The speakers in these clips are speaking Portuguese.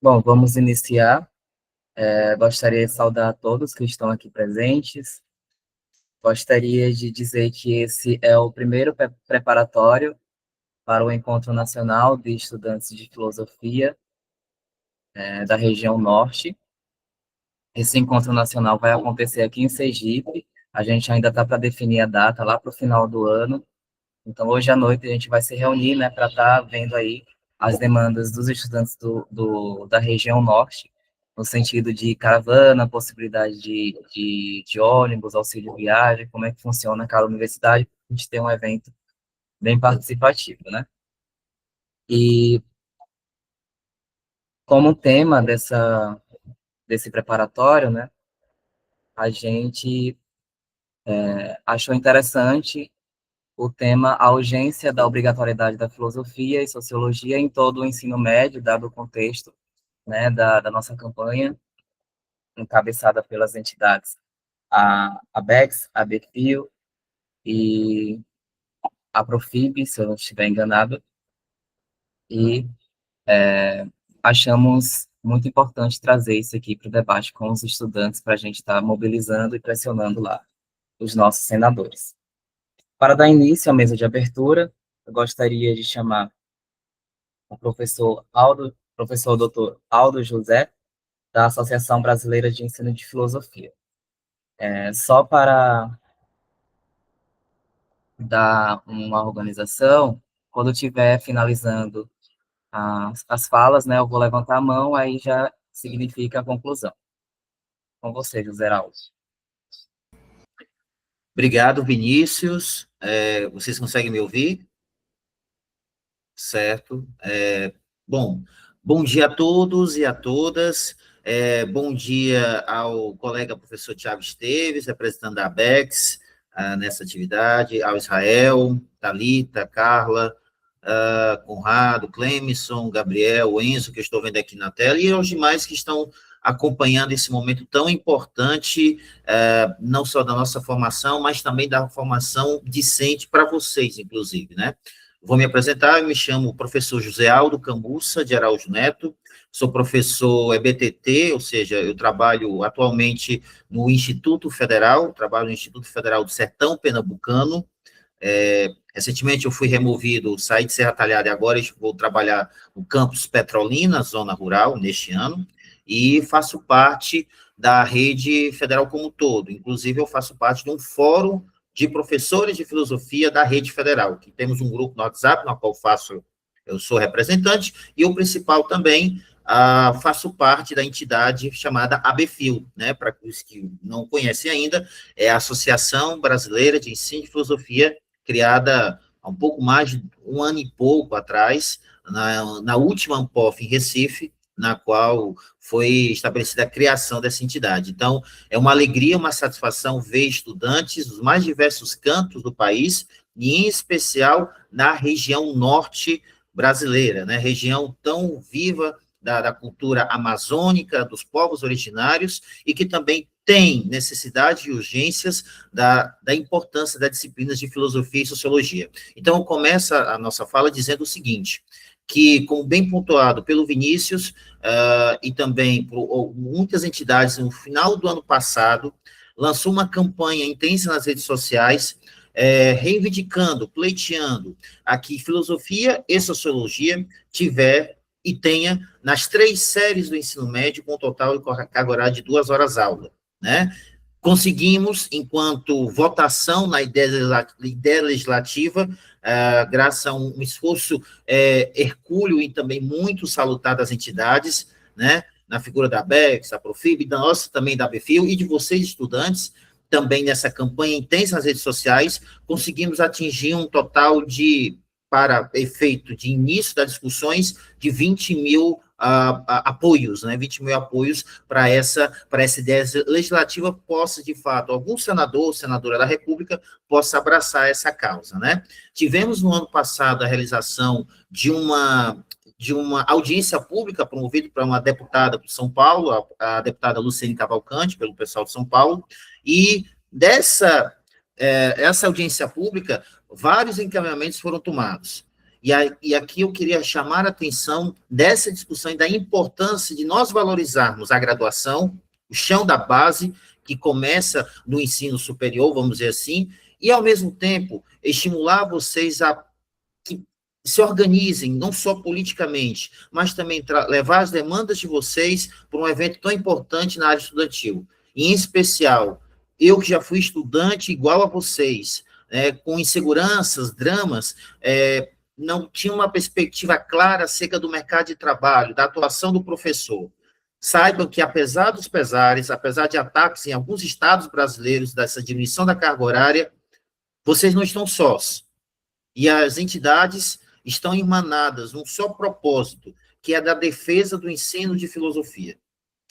Bom, vamos iniciar. Gostaria de saudar a todos que estão aqui presentes. Gostaria de dizer que esse é o primeiro preparatório para o Encontro Nacional de Estudantes de Filosofia, da região Norte. Esse encontro nacional vai acontecer aqui em Sergipe. A gente ainda está para definir a data lá para o final do ano. Então, hoje à noite a gente vai se reunir, né, para estar vendo aí as demandas dos estudantes da região norte, no sentido de caravana, possibilidade de ônibus, auxílio viagem, como é que funciona cada universidade, a gente tem um evento bem participativo, né? E como tema desse preparatório, né, a gente achou interessante o tema A Urgência da Obrigatoriedade da Filosofia e Sociologia em todo o ensino médio, dado o contexto, né, da nossa campanha, encabeçada pelas entidades a BEX, a BFIO e a Profib, se eu não estiver enganado, e achamos muito importante trazer isso aqui para o debate com os estudantes, para a gente estar mobilizando e pressionando lá os nossos senadores. Para dar início à mesa de abertura, eu gostaria de chamar o professor doutor Aldo José, da Associação Brasileira de Ensino de Filosofia. Só para dar uma organização, quando estiver finalizando as falas, né, eu vou levantar a mão, aí já significa a conclusão. Com você, José Aldo. Obrigado, Vinícius. Vocês conseguem me ouvir? Certo. Bom dia a todos e a todas. Bom dia ao colega professor Tiago Esteves, representando a ABEX nessa atividade, ao Israel, Thalita, Carla, Conrado, Clemson, Gabriel, Enzo, que eu estou vendo aqui na tela, e aos demais que estão acompanhando esse momento tão importante, não só da nossa formação, mas também da formação discente para vocês, inclusive, né? Vou me apresentar, eu me chamo professor José Aldo Cambuça de Araújo Neto, sou professor EBTT, ou seja, eu trabalho atualmente no Instituto Federal, trabalho no Instituto Federal do Sertão Pernambucano. Recentemente eu fui removido, saí de Serra Talhada e agora vou trabalhar no campus Petrolina, zona rural, neste ano, e faço parte da rede federal como um todo. Inclusive, eu faço parte de um fórum de professores de filosofia da rede federal, que temos um grupo no WhatsApp, no qual eu sou representante, e o principal também, faço parte da entidade chamada ABFIL, né, para os que não conhecem ainda, é a Associação Brasileira de Ensino de Filosofia, criada há um pouco mais de um ano e pouco atrás, na última Ampof em Recife, na qual foi estabelecida a criação dessa entidade. Então, é uma alegria, uma satisfação ver estudantes dos mais diversos cantos do país, e em especial na região norte brasileira, né? Região tão viva da cultura amazônica, dos povos originários, e que também tem necessidade e urgências da importância das disciplinas de filosofia e sociologia. Então, eu começo a nossa fala dizendo o seguinte, que, como bem pontuado pelo Vinícius, e também por muitas entidades, no final do ano passado, lançou uma campanha intensa nas redes sociais, reivindicando, pleiteando a que filosofia e sociologia tiver e tenha nas 3 séries do ensino médio, com um total de carga horária de 2 horas aula, né? Conseguimos, enquanto votação na ideia legislativa, graças a um esforço hercúleo e também muito salutar das entidades, né, na figura da ABEX, da Profib, da nossa também da ABFIL e de vocês, estudantes, também nessa campanha intensa nas redes sociais, conseguimos atingir um total de, para efeito de início das discussões, de 20 mil apoios, né, 20 mil apoios para essa ideia legislativa possa, de fato, algum senador ou senadora da República possa abraçar essa causa, né? Tivemos no ano passado a realização de uma audiência pública promovida por uma deputada de São Paulo, a deputada Luciene Cavalcante, pelo pessoal de São Paulo, e essa audiência pública, vários encaminhamentos foram tomados. E aqui eu queria chamar a atenção dessa discussão e da importância de nós valorizarmos a graduação, o chão da base, que começa no ensino superior, vamos dizer assim, e, ao mesmo tempo, estimular vocês a que se organizem, não só politicamente, mas também levar as demandas de vocês para um evento tão importante na área estudantil. E, em especial, eu que já fui estudante igual a vocês, com inseguranças, dramas, não tinha uma perspectiva clara acerca do mercado de trabalho, da atuação do professor. Saibam que, apesar dos pesares, apesar de ataques em alguns estados brasileiros dessa diminuição da carga horária, vocês não estão sós. E as entidades estão emanadas num só propósito, que é da defesa do ensino de filosofia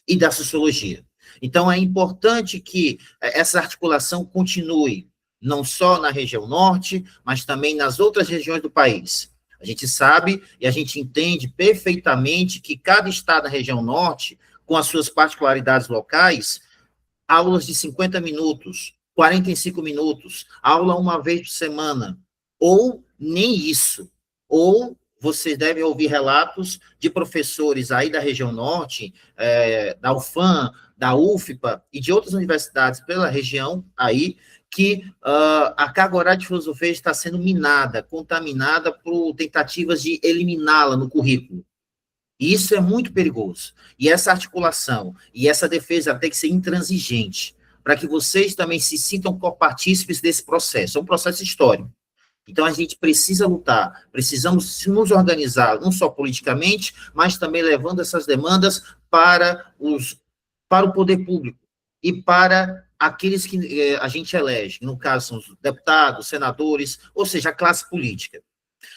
e da sociologia. Então, é importante que essa articulação continue, não só na região norte, mas também nas outras regiões do país. A gente sabe e a gente entende perfeitamente que cada estado da região norte, com as suas particularidades locais, aulas de 50 minutos, 45 minutos, aula uma vez por semana, ou nem isso, ou vocês devem ouvir relatos de professores aí da região norte, da UFAM, da UFPA e de outras universidades pela região aí, que a carga horária de filosofia está sendo minada, contaminada por tentativas de eliminá-la no currículo. E isso é muito perigoso. E essa articulação e essa defesa tem que ser intransigente, para que vocês também se sintam copartícipes desse processo. É um processo histórico. Então, a gente precisa lutar, precisamos nos organizar, não só politicamente, mas também levando essas demandas para o poder público e para aqueles que a gente elege, no caso são os deputados, senadores, ou seja, a classe política.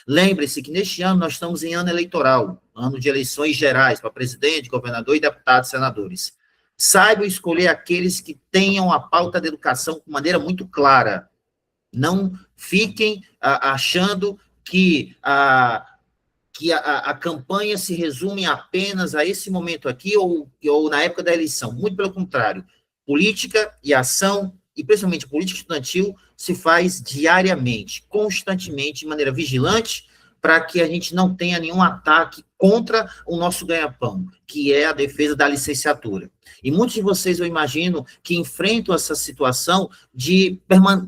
Lembre-se que neste ano nós estamos em ano eleitoral, ano de eleições gerais para presidente, governador e deputados, senadores. Saibam escolher aqueles que tenham a pauta da educação de maneira muito clara. Não fiquem achando que a campanha se resume apenas a esse momento aqui ou na época da eleição. Muito pelo contrário. Política e ação, e principalmente política estudantil, se faz diariamente, constantemente, de maneira vigilante, para que a gente não tenha nenhum ataque contra o nosso ganha-pão, que é a defesa da licenciatura. E muitos de vocês, eu imagino, que enfrentam essa situação de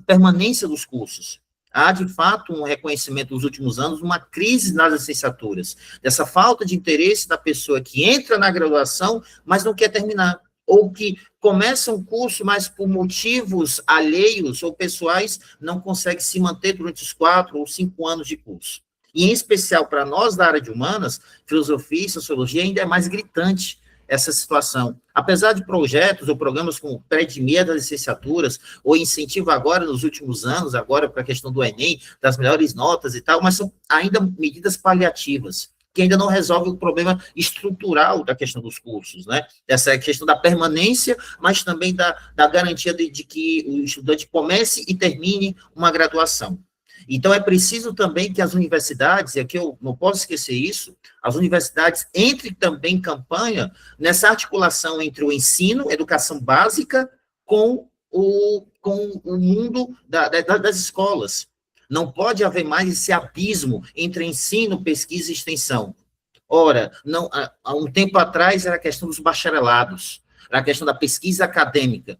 permanência dos cursos. Há, de fato, um reconhecimento nos últimos anos, uma crise nas licenciaturas, dessa falta de interesse da pessoa que entra na graduação, mas não quer terminar, ou que começa um curso, mas por motivos alheios ou pessoais, não consegue se manter durante os 4 ou 5 anos de curso. E, em especial, para nós da área de humanas, filosofia e sociologia, ainda é mais gritante essa situação. Apesar de projetos ou programas como pré-admia das licenciaturas, ou incentivo agora, nos últimos anos, agora para a questão do Enem, das melhores notas e tal, mas são ainda medidas paliativas, que ainda não resolve o problema estrutural da questão dos cursos, né? Essa questão da permanência, mas também da garantia de que o estudante comece e termine uma graduação. Então, é preciso também que as universidades, e aqui eu não posso esquecer isso, as universidades entrem também em campanha nessa articulação entre o ensino, educação básica, com o mundo das escolas. Não pode haver mais esse abismo entre ensino, pesquisa e extensão. Ora, não, há um tempo atrás era a questão dos bacharelados, era a questão da pesquisa acadêmica.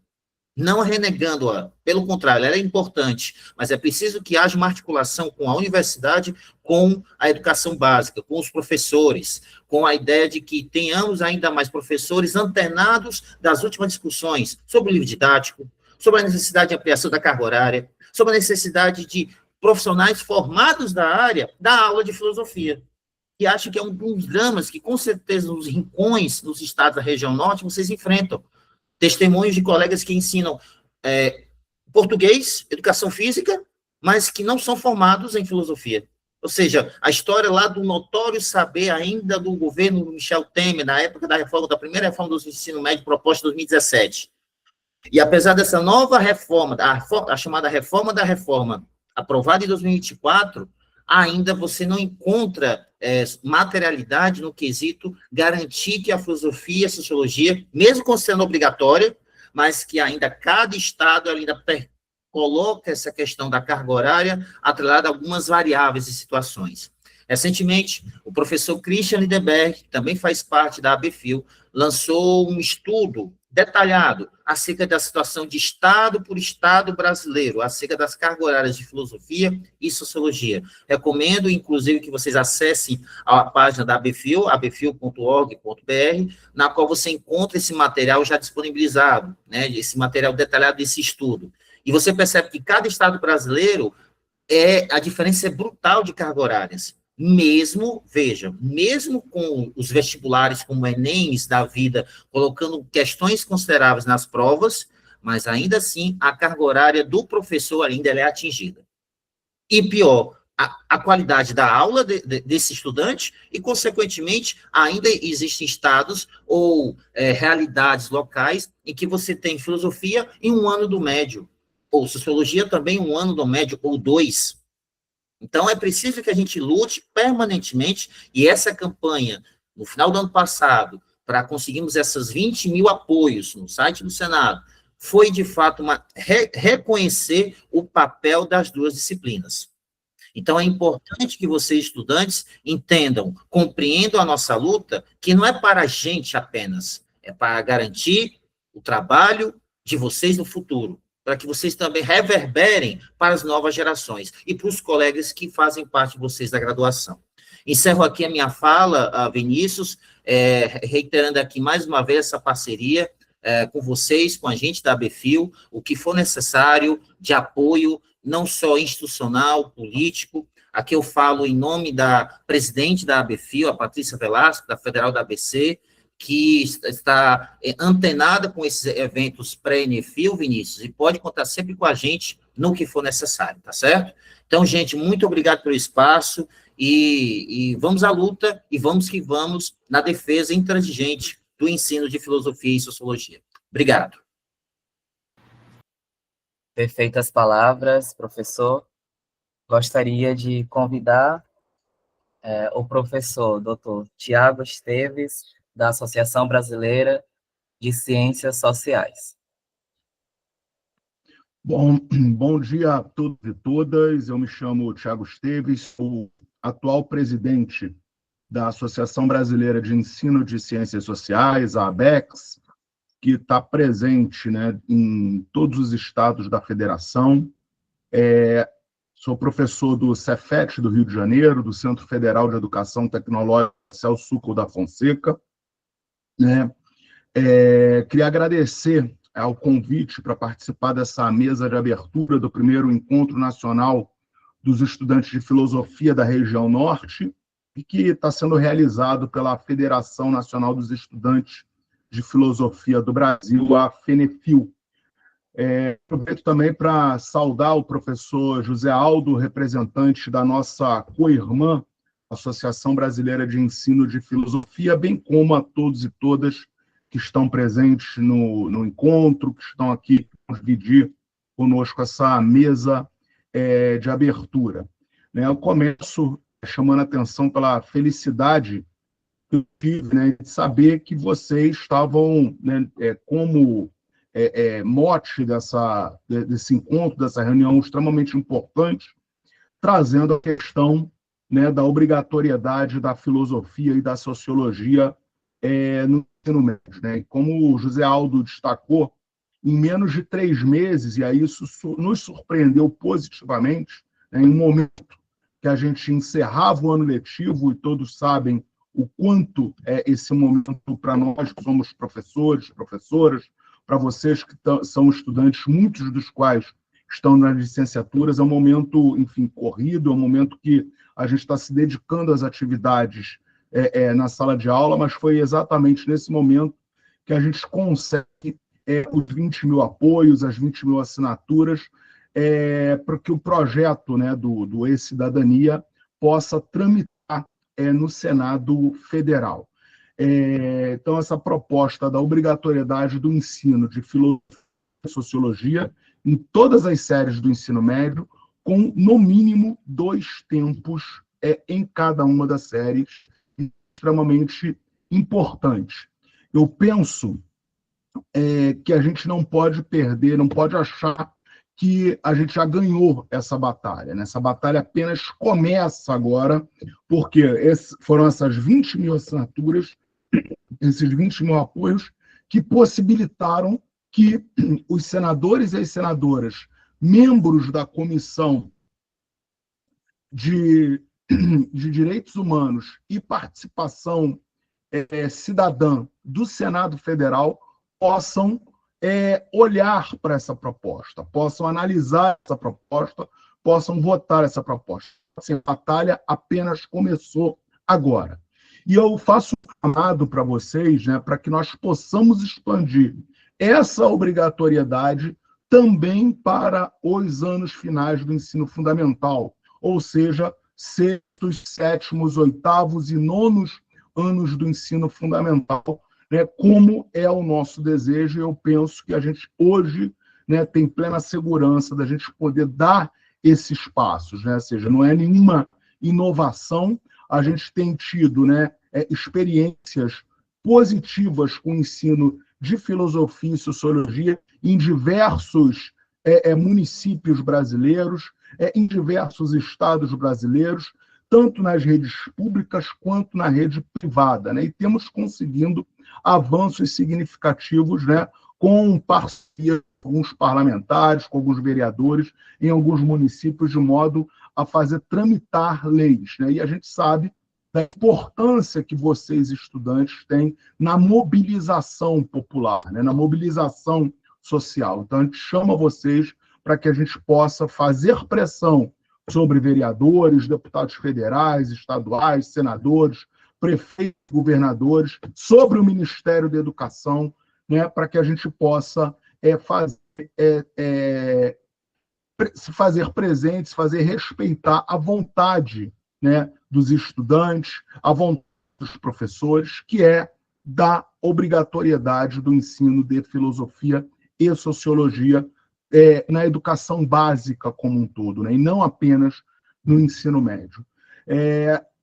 Não renegando-a, pelo contrário, ela é importante, mas é preciso que haja uma articulação com a universidade, com a educação básica, com os professores, com a ideia de que tenhamos ainda mais professores antenados das últimas discussões sobre o livro didático, sobre a necessidade de ampliação da carga horária, sobre a necessidade de profissionais formados da área da aula de filosofia, que acho que é um dos dramas que, com certeza, nos rincões, nos estados da região norte, vocês enfrentam. Testemunhos de colegas que ensinam português, educação física, mas que não são formados em filosofia. Ou seja, a história lá do notório saber ainda do governo Michel Temer, na época da primeira reforma do ensino médio proposta em 2017. E apesar dessa nova reforma, a chamada reforma da reforma, aprovada em 2024, ainda você não encontra materialidade no quesito garantir que a filosofia e a sociologia, mesmo considerando obrigatória, mas que ainda cada estado ainda coloca essa questão da carga horária atrelada a algumas variáveis e situações. Recentemente, o professor Christian Lindeberg, que também faz parte da ABFIL, lançou um estudo detalhado acerca da situação de Estado por Estado brasileiro, acerca das cargas horárias de filosofia e sociologia. Recomendo, inclusive, que vocês acessem a página da ABFIL, abfil.org.br, na qual você encontra esse material já disponibilizado, né, esse material detalhado desse estudo. E você percebe que cada Estado brasileiro, a diferença é brutal de cargas horárias. Mesmo com os vestibulares como o Enem da vida, colocando questões consideráveis nas provas, mas ainda assim a carga horária do professor ainda é atingida. E pior, a qualidade da aula desse estudante e, consequentemente, ainda existem estados ou realidades locais em que você tem filosofia em um ano do médio, ou sociologia também um ano do médio, ou dois. Então, é preciso que a gente lute permanentemente, e essa campanha, no final do ano passado, para conseguirmos essas 20 mil apoios no site do Senado, foi, de fato, reconhecer o papel das duas disciplinas. Então, é importante que vocês, estudantes, entendam, compreendam a nossa luta, que não é para a gente apenas, é para garantir o trabalho de vocês no futuro, para que vocês também reverberem para as novas gerações e para os colegas que fazem parte de vocês da graduação. Encerro aqui a minha fala, Vinícius, reiterando aqui mais uma vez essa parceria com vocês, com a gente da ABFIL, o que for necessário de apoio, não só institucional, político. Aqui eu falo em nome da presidente da ABFIL, a Patrícia Velasco, da Federal da ABC, que está antenada com esses eventos pré-ENEFIL, Vinícius, e pode contar sempre com a gente no que for necessário, tá certo? Então, gente, muito obrigado pelo espaço, e vamos à luta, e vamos que vamos na defesa intransigente do ensino de filosofia e sociologia. Obrigado. Perfeitas palavras, professor. Gostaria de convidar o professor Dr. Tiago Esteves, da Associação Brasileira de Ciências Sociais. Bom dia a todos e todas. Eu me chamo Tiago Esteves, sou atual presidente da Associação Brasileira de Ensino de Ciências Sociais, a ABECS, que está presente, né, em todos os estados da federação. Sou professor do Cefet do Rio de Janeiro, do Centro Federal de Educação Tecnológica Celso Sukol da Fonseca. Queria agradecer ao convite para participar dessa mesa de abertura do primeiro Encontro Nacional dos Estudantes de Filosofia da Região Norte, e que está sendo realizado pela Federação Nacional dos Estudantes de Filosofia do Brasil, a FENEFIL. Aproveito também para saudar o professor José Aldo, representante da nossa co-irmã, Associação Brasileira de Ensino de Filosofia, bem como a todos e todas que estão presentes no encontro, que estão aqui para dividir conosco essa mesa de abertura. Eu começo chamando a atenção pela felicidade que eu tive, né, de saber que vocês estavam, né, como mote desse encontro, dessa reunião extremamente importante, trazendo a questão, né, da obrigatoriedade da filosofia e da sociologia no ensino médio, né? E como o José Aldo destacou, em menos de 3 meses, e aí isso nos surpreendeu positivamente, né, em um momento que a gente encerrava o ano letivo, e todos sabem o quanto é esse momento para nós que somos professores, professoras, para vocês que são estudantes, muitos dos quais estão nas licenciaturas, é um momento, enfim, corrido, é um momento que a gente está se dedicando às atividades na sala de aula, mas foi exatamente nesse momento que a gente consegue os 20 mil apoios, as 20 mil assinaturas, para que o projeto, né, do E-Cidadania possa tramitar no Senado Federal. Então, essa proposta da obrigatoriedade do ensino de filosofia e sociologia em todas as séries do ensino médio, com, no mínimo, 2 tempos em cada uma das séries, extremamente importante. Eu penso que a gente não pode perder, não pode achar que a gente já ganhou essa batalha, né? Essa batalha apenas começa agora, porque foram essas 20 mil assinaturas, esses 20 mil apoios, que possibilitaram que os senadores e as senadoras, membros da Comissão de Direitos Humanos e Participação cidadã do Senado Federal, possam olhar para essa proposta, possam analisar essa proposta, possam votar essa proposta. Assim, a batalha apenas começou agora. E eu faço um chamado para vocês, né, para que nós possamos expandir essa obrigatoriedade também para os anos finais do ensino fundamental, ou seja, sextos, sétimos, oitavos e nonos anos do ensino fundamental, né, como é o nosso desejo. Eu penso que a gente hoje, né, tem plena segurança da gente poder dar esses passos, né? Ou seja, não é nenhuma inovação, a gente tem tido, né, experiências positivas com o ensino de filosofia e sociologia em diversos municípios brasileiros, em diversos estados brasileiros, tanto nas redes públicas quanto na rede privada, né? E temos conseguindo avanços significativos, né, com parceria com alguns parlamentares, com alguns vereadores, em alguns municípios, de modo a fazer tramitar leis, né? E a gente sabe da importância que vocês, estudantes, têm na mobilização popular, né, na mobilização social. Então, a gente chama vocês para que a gente possa fazer pressão sobre vereadores, deputados federais, estaduais, senadores, prefeitos, governadores, sobre o Ministério da Educação, né, para que a gente possa se fazer presente, se fazer respeitar a vontade, né, dos estudantes, a vontade dos professores, que é da obrigatoriedade do ensino de filosofia e sociologia na educação básica como um todo, né, e não apenas no ensino médio.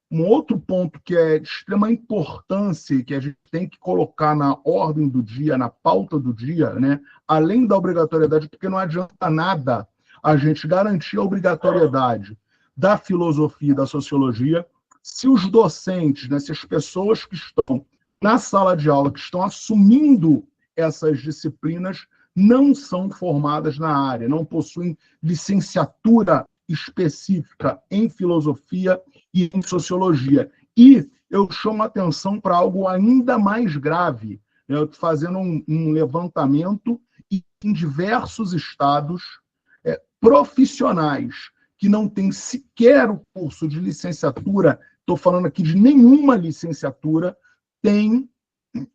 Um outro ponto que é de extrema importância e que a gente tem que colocar na ordem do dia, na pauta do dia, né, além da obrigatoriedade, porque não adianta nada a gente garantir a obrigatoriedade da filosofia e da sociologia se os docentes, né, se as pessoas que estão na sala de aula, que estão assumindo essas disciplinas, não são formadas na área, não possuem licenciatura específica em filosofia e em sociologia. E eu chamo a atenção para algo ainda mais grave. Eu estou fazendo um levantamento e em diversos estados, profissionais que não têm sequer o curso de licenciatura, estou falando aqui de nenhuma licenciatura, têm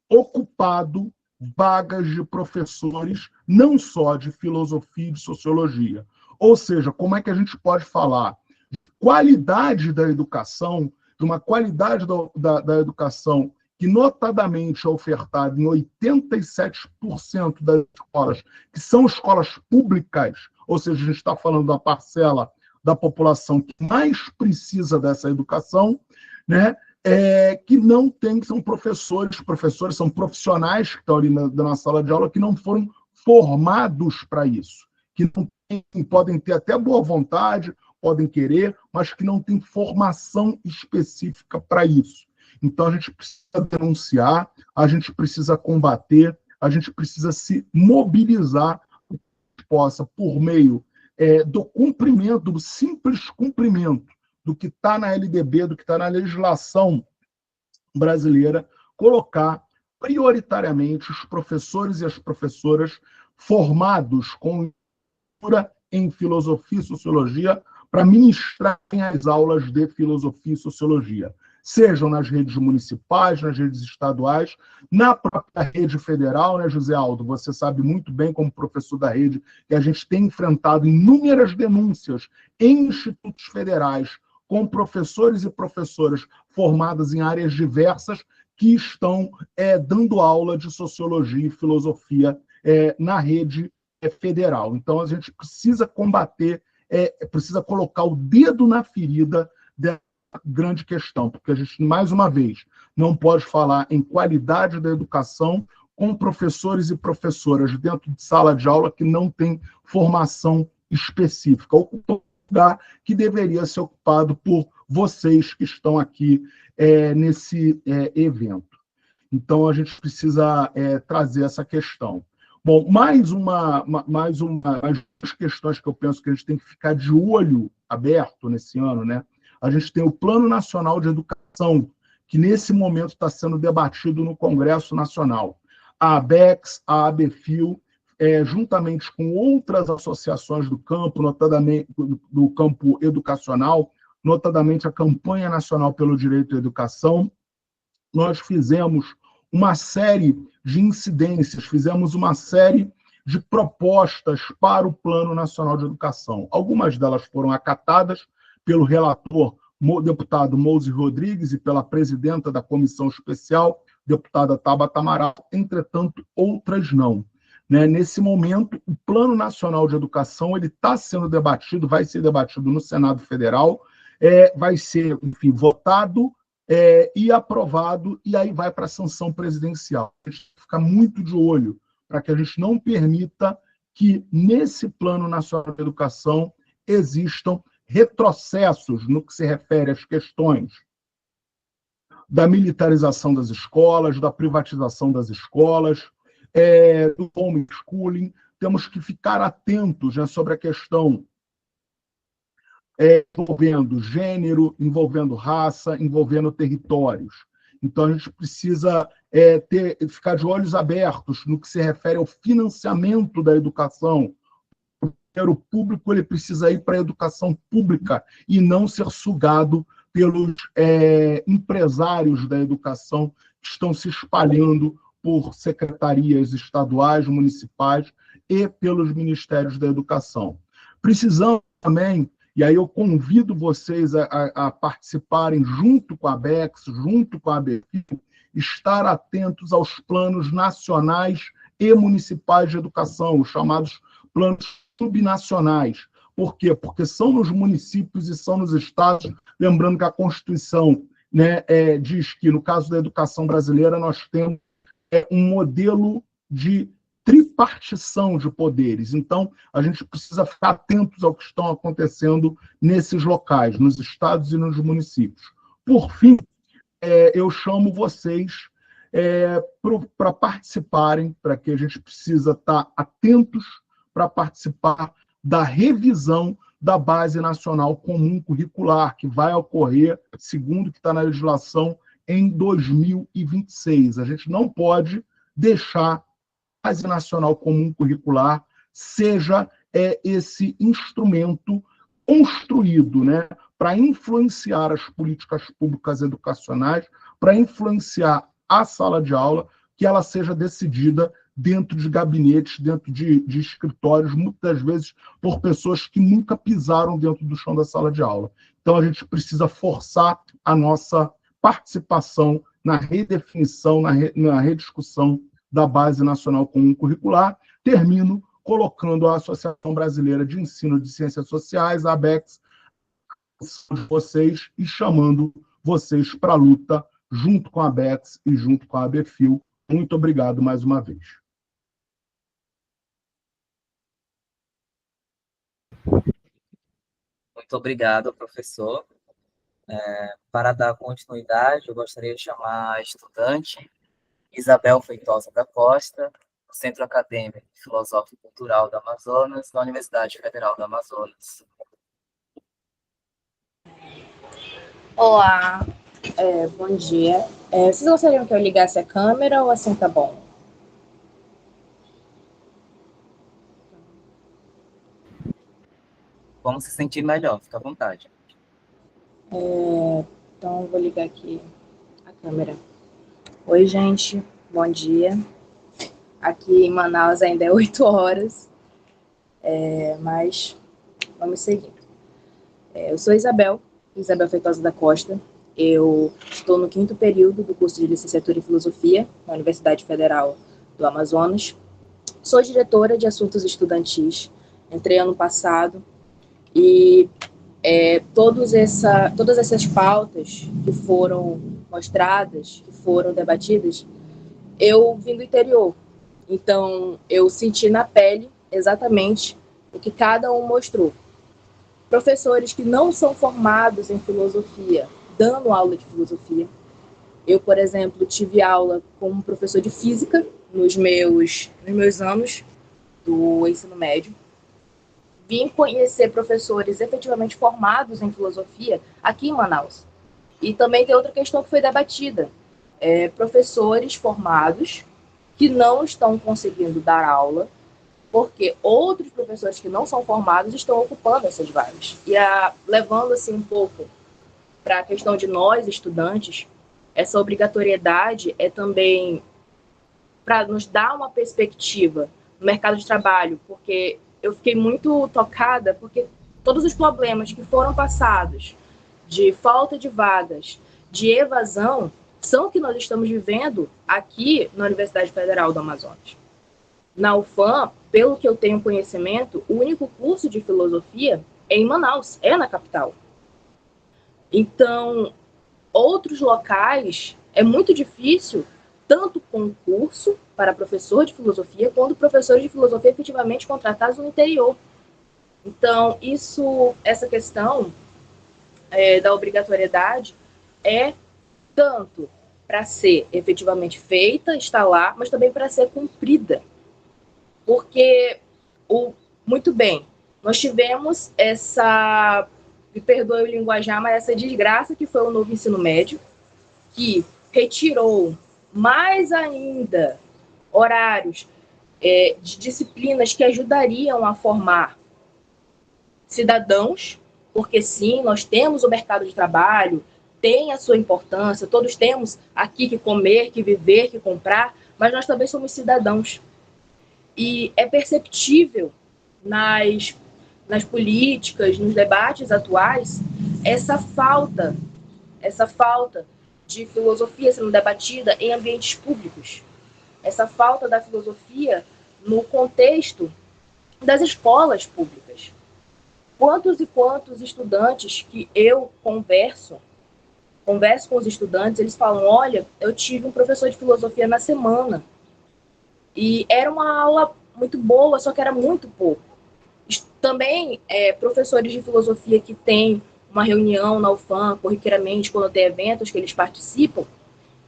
ocupado vagas de professores, não só de filosofia e de sociologia. Ou seja, como é que a gente pode falar de qualidade da educação, de uma qualidade da educação que notadamente é ofertada em 87% das escolas, que são escolas públicas, ou seja, a gente está falando da parcela da população que mais precisa dessa educação, né? Que não tem, são professores, são profissionais que estão ali na sala de aula que não foram formados para isso, que não podem ter até boa vontade, podem querer, mas que não têm formação específica para isso. Então, a gente precisa denunciar, a gente precisa combater, a gente precisa se mobilizar para que possa, por meio do cumprimento, do simples cumprimento do que está na LDB, do que está na legislação brasileira, colocar prioritariamente os professores e as professoras formados com em filosofia e sociologia para ministrarem as aulas de filosofia e sociologia, sejam nas redes municipais, nas redes estaduais, na própria rede federal, né, José Aldo? Você sabe muito bem, como professor da rede, que a gente tem enfrentado inúmeras denúncias em institutos federais com professores e professoras formadas em áreas diversas que estão dando aula de sociologia e filosofia na rede federal. Então, a gente precisa combater, precisa colocar o dedo na ferida dessa grande questão, porque a gente, mais uma vez, não pode falar em qualidade da educação com professores e professoras dentro de sala de aula que não têm formação específica, ocupa um lugar que deveria ser ocupado por vocês que estão aqui nesse evento. Então, a gente precisa trazer essa questão. Bom, mais duas questões que eu penso que a gente tem que ficar de olho aberto nesse ano, né? A gente tem o Plano Nacional de Educação, que nesse momento está sendo debatido no Congresso Nacional. A ABECS, a ABFIL, juntamente com outras associações do campo, notadamente do campo educacional, notadamente a Campanha Nacional pelo Direito à Educação, nós fizemos uma série de incidências, fizemos uma série de propostas para o Plano Nacional de Educação. Algumas delas foram acatadas pelo relator, deputado Mouse Rodrigues, e pela presidenta da comissão especial, deputada Tabata Amaral, entretanto, outras não. Nesse momento, o Plano Nacional de Educação está sendo debatido, vai ser debatido no Senado Federal, vai ser, enfim, votado e aprovado, e aí vai para a sanção presidencial. A gente fica muito de olho para que a gente não permita que, nesse Plano Nacional de Educação, existam retrocessos no que se refere às questões da militarização das escolas, da privatização das escolas, do homeschooling. Temos que ficar atentos, né, sobre a questão envolvendo gênero, envolvendo raça, envolvendo territórios. Então, a gente precisa ficar de olhos abertos no que se refere ao financiamento da educação. O dinheiro público ele precisa ir para a educação pública e não ser sugado pelos empresários da educação que estão se espalhando por secretarias estaduais, municipais e pelos ministérios da educação. Precisamos também, e aí eu convido vocês a participarem junto com a ABECS, junto com a ABFIL, estar atentos aos planos nacionais e municipais de educação, os chamados planos subnacionais. Por quê? Porque são nos municípios e são nos estados, lembrando que a Constituição, né, diz que, no caso da educação brasileira, nós temos um modelo de tripartição de poderes. Então, a gente precisa ficar atentos ao que estão acontecendo nesses locais, nos estados e nos municípios. Por fim, eu chamo vocês para participarem, para que a gente precisa estar atentos para participar da revisão da Base Nacional Comum Curricular, que vai ocorrer, segundo o que está na legislação, em 2026. A gente não pode deixar a Base Nacional Comum Curricular seja esse instrumento construído, né, para influenciar as políticas públicas educacionais, para influenciar a sala de aula, que ela seja decidida dentro de gabinetes, dentro de escritórios, muitas vezes por pessoas que nunca pisaram dentro do chão da sala de aula. Então, a gente precisa forçar a nossa participação na redefinição, na rediscussão da Base Nacional Comum Curricular. Termino colocando a Associação Brasileira de Ensino de Ciências Sociais, a ABECS, vocês, e chamando vocês para a luta junto com a ABECS e junto com a ABFIL. Muito obrigado mais uma vez. Muito obrigado, professor. Para dar continuidade, eu gostaria de chamar a estudante Isabel Feitosa da Costa, do Centro Acadêmico Filosófico e Cultural do Amazonas, da Universidade Federal do Amazonas. Olá, bom dia. Vocês gostariam que eu ligasse a câmera ou assim tá bom? Como se sentir melhor, fica à vontade. Então, eu vou ligar aqui a câmera. Oi, gente, bom dia. Aqui em Manaus ainda é 8 horas, mas vamos seguir. Eu sou Isabel Feitosa da Costa. Eu estou no 5º período do curso de Licenciatura em Filosofia na Universidade Federal do Amazonas. Sou diretora de Assuntos Estudantis. Entrei ano passado e todas essas pautas que foram mostradas, que foram debatidas, eu vim do interior, então eu senti na pele exatamente o que cada um mostrou. Professores que não são formados em filosofia, dando aula de filosofia. Eu, por exemplo, tive aula com um professor de física nos meus anos do ensino médio. Vim conhecer professores efetivamente formados em filosofia aqui em Manaus. E também tem outra questão que foi debatida. Professores formados que não estão conseguindo dar aula porque outros professores que não são formados estão ocupando essas vagas. E levando assim um pouco para a questão de nós, estudantes, essa obrigatoriedade é também para nos dar uma perspectiva no mercado de trabalho, porque eu fiquei muito tocada, porque todos os problemas que foram passados de falta de vagas, de evasão, são o que nós estamos vivendo aqui na Universidade Federal do Amazonas. Na UFAM, pelo que eu tenho conhecimento, o único curso de filosofia é em Manaus, é na capital. Então, outros locais é muito difícil, tanto concurso para professor de filosofia, quanto professores de filosofia efetivamente contratados no interior. Então, essa questão da obrigatoriedade é tanto para ser efetivamente feita, está lá, mas também para ser cumprida. Porque, muito bem, nós tivemos me perdoe o linguajar, mas essa desgraça que foi o novo ensino médio, que retirou mais ainda horários de disciplinas que ajudariam a formar cidadãos, porque sim, nós temos o mercado de trabalho, tem a sua importância, todos temos aqui que comer, que viver, que comprar, mas nós também somos cidadãos. E é perceptível nas políticas, nos debates atuais, essa falta de filosofia sendo debatida em ambientes públicos, essa falta da filosofia no contexto das escolas públicas. Quantos e quantos estudantes que eu converso com os estudantes, eles falam, olha, eu tive um professor de filosofia na semana, e era uma aula muito boa, só que era muito pouco. Também, professores de filosofia que têm uma reunião na UFAM, corriqueiramente, quando tem eventos que eles participam,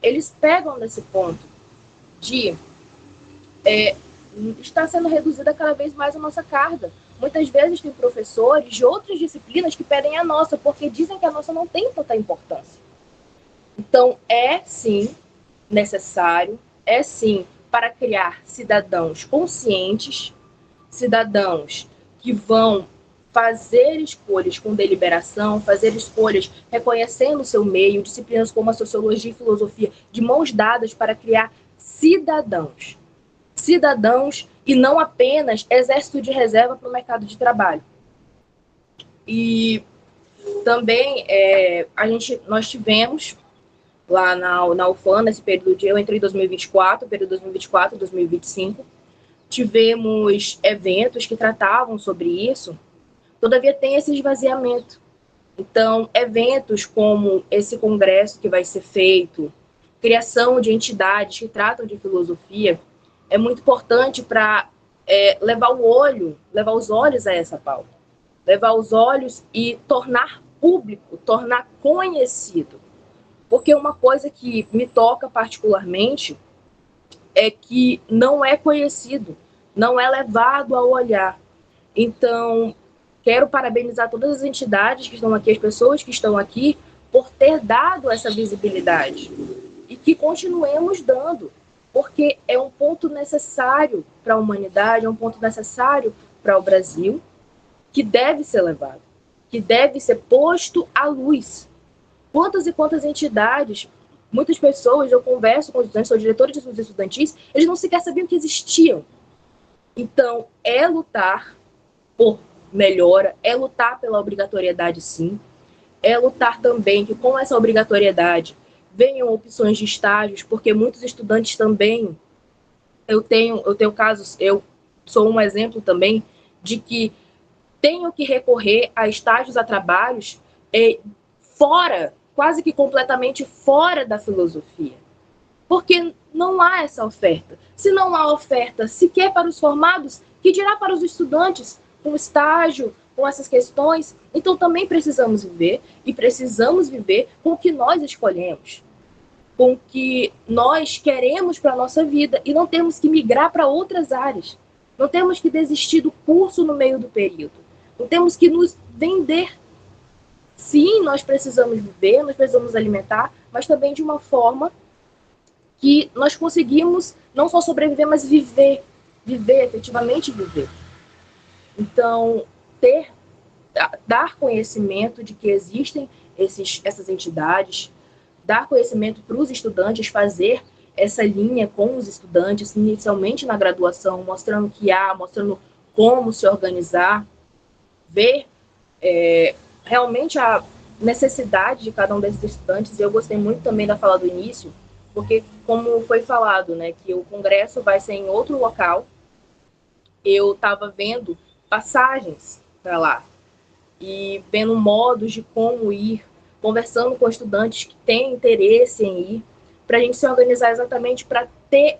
eles pegam nesse ponto de está sendo reduzida cada vez mais a nossa carga. Muitas vezes tem professores de outras disciplinas que pedem a nossa, porque dizem que a nossa não tem tanta importância. Então, é sim necessário, é sim para criar cidadãos conscientes, cidadãos que vão fazer escolhas com deliberação, fazer escolhas reconhecendo o seu meio, disciplinas como a sociologia e filosofia, de mãos dadas para criar cidadãos. Cidadãos e não apenas exército de reserva para o mercado de trabalho. E também nós tivemos lá na UFAM, nesse período eu entrei em 2024, período 2024 e 2025, tivemos eventos que tratavam sobre isso, todavia tem esse esvaziamento. Então, eventos como esse congresso que vai ser feito, criação de entidades que tratam de filosofia, é muito importante para levar os olhos a essa pauta, levar os olhos e tornar público, tornar conhecido. Porque uma coisa que me toca particularmente é que não é conhecido, não é levado ao olhar. Então, quero parabenizar todas as entidades que estão aqui, as pessoas que estão aqui, por ter dado essa visibilidade. E que continuemos dando, porque é um ponto necessário para a humanidade, é um ponto necessário para o Brasil, que deve ser levado, que deve ser posto à luz. Quantas e quantas entidades, muitas pessoas, eu converso com os estudantes, sou diretora de estudos estudantis, eles não sequer sabiam que existiam. Então, é lutar por melhora, é lutar pela obrigatoriedade, sim, é lutar também que com essa obrigatoriedade venham opções de estágios, porque muitos estudantes também, eu tenho casos, eu sou um exemplo também de que tenho que recorrer a estágios, a trabalhos fora, quase que completamente fora da filosofia. porque não há essa oferta. Se não há oferta sequer para os formados, que dirá para os estudantes, com estágio, com essas questões? Então também precisamos viver, e precisamos viver com o que nós escolhemos, com o que nós queremos para a nossa vida, e não temos que migrar para outras áreas. Não temos que desistir do curso no meio do período. Não temos que nos vender. Sim, nós precisamos viver, nós precisamos alimentar, mas também de uma forma que nós conseguimos não só sobreviver, mas viver. Viver, efetivamente viver. Então, dar conhecimento de que existem essas entidades, dar conhecimento para os estudantes, fazer essa linha com os estudantes, inicialmente na graduação, mostrando que há, mostrando como se organizar, ver realmente a necessidade de cada um desses estudantes. Eu gostei muito também da fala do início, porque, como foi falado, né, que o congresso vai ser em outro local, eu estava vendo passagens para lá, e vendo modos de como ir, conversando com estudantes que têm interesse em ir, para a gente se organizar exatamente para ter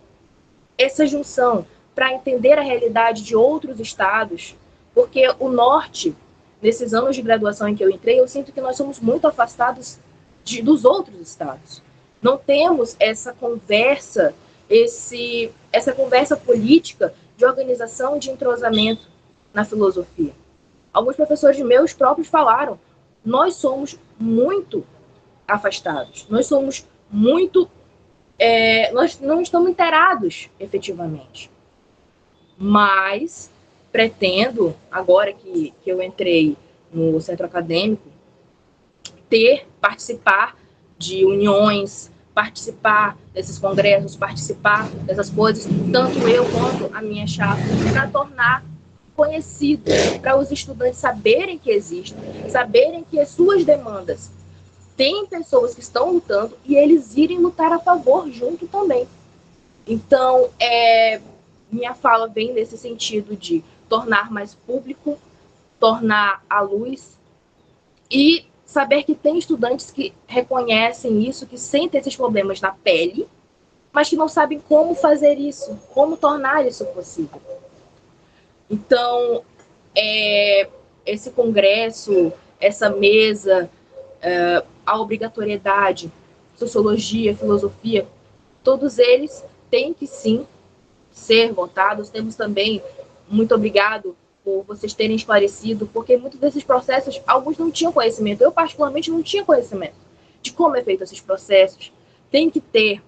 essa junção, para entender a realidade de outros estados, porque o Norte, nesses anos de graduação em que eu entrei, eu sinto que nós somos muito afastados dos outros estados. Não temos essa conversa, essa conversa política de organização, de entrosamento na filosofia. Alguns professores meus próprios falaram, nós somos muito afastados, nós somos muito, nós não estamos inteirados efetivamente. Mas pretendo, agora que eu entrei no centro acadêmico, participar de uniões, participar desses congressos, participar dessas coisas, tanto eu quanto a minha chapa, para tornar conhecido, para os estudantes saberem que existem, saberem que as suas demandas têm pessoas que estão lutando e eles irem lutar a favor junto também. Então, minha fala vem nesse sentido de tornar mais público, tornar à luz e saber que tem estudantes que reconhecem isso, que sentem esses problemas na pele, mas que não sabem como fazer isso, como tornar isso possível. Então, esse congresso, essa mesa, a obrigatoriedade, sociologia, filosofia, todos eles têm que sim ser votados. Temos também, muito obrigado por vocês terem esclarecido, porque muitos desses processos, alguns não tinham conhecimento. Eu, particularmente, não tinha conhecimento de como é feito esses processos. Tem que ter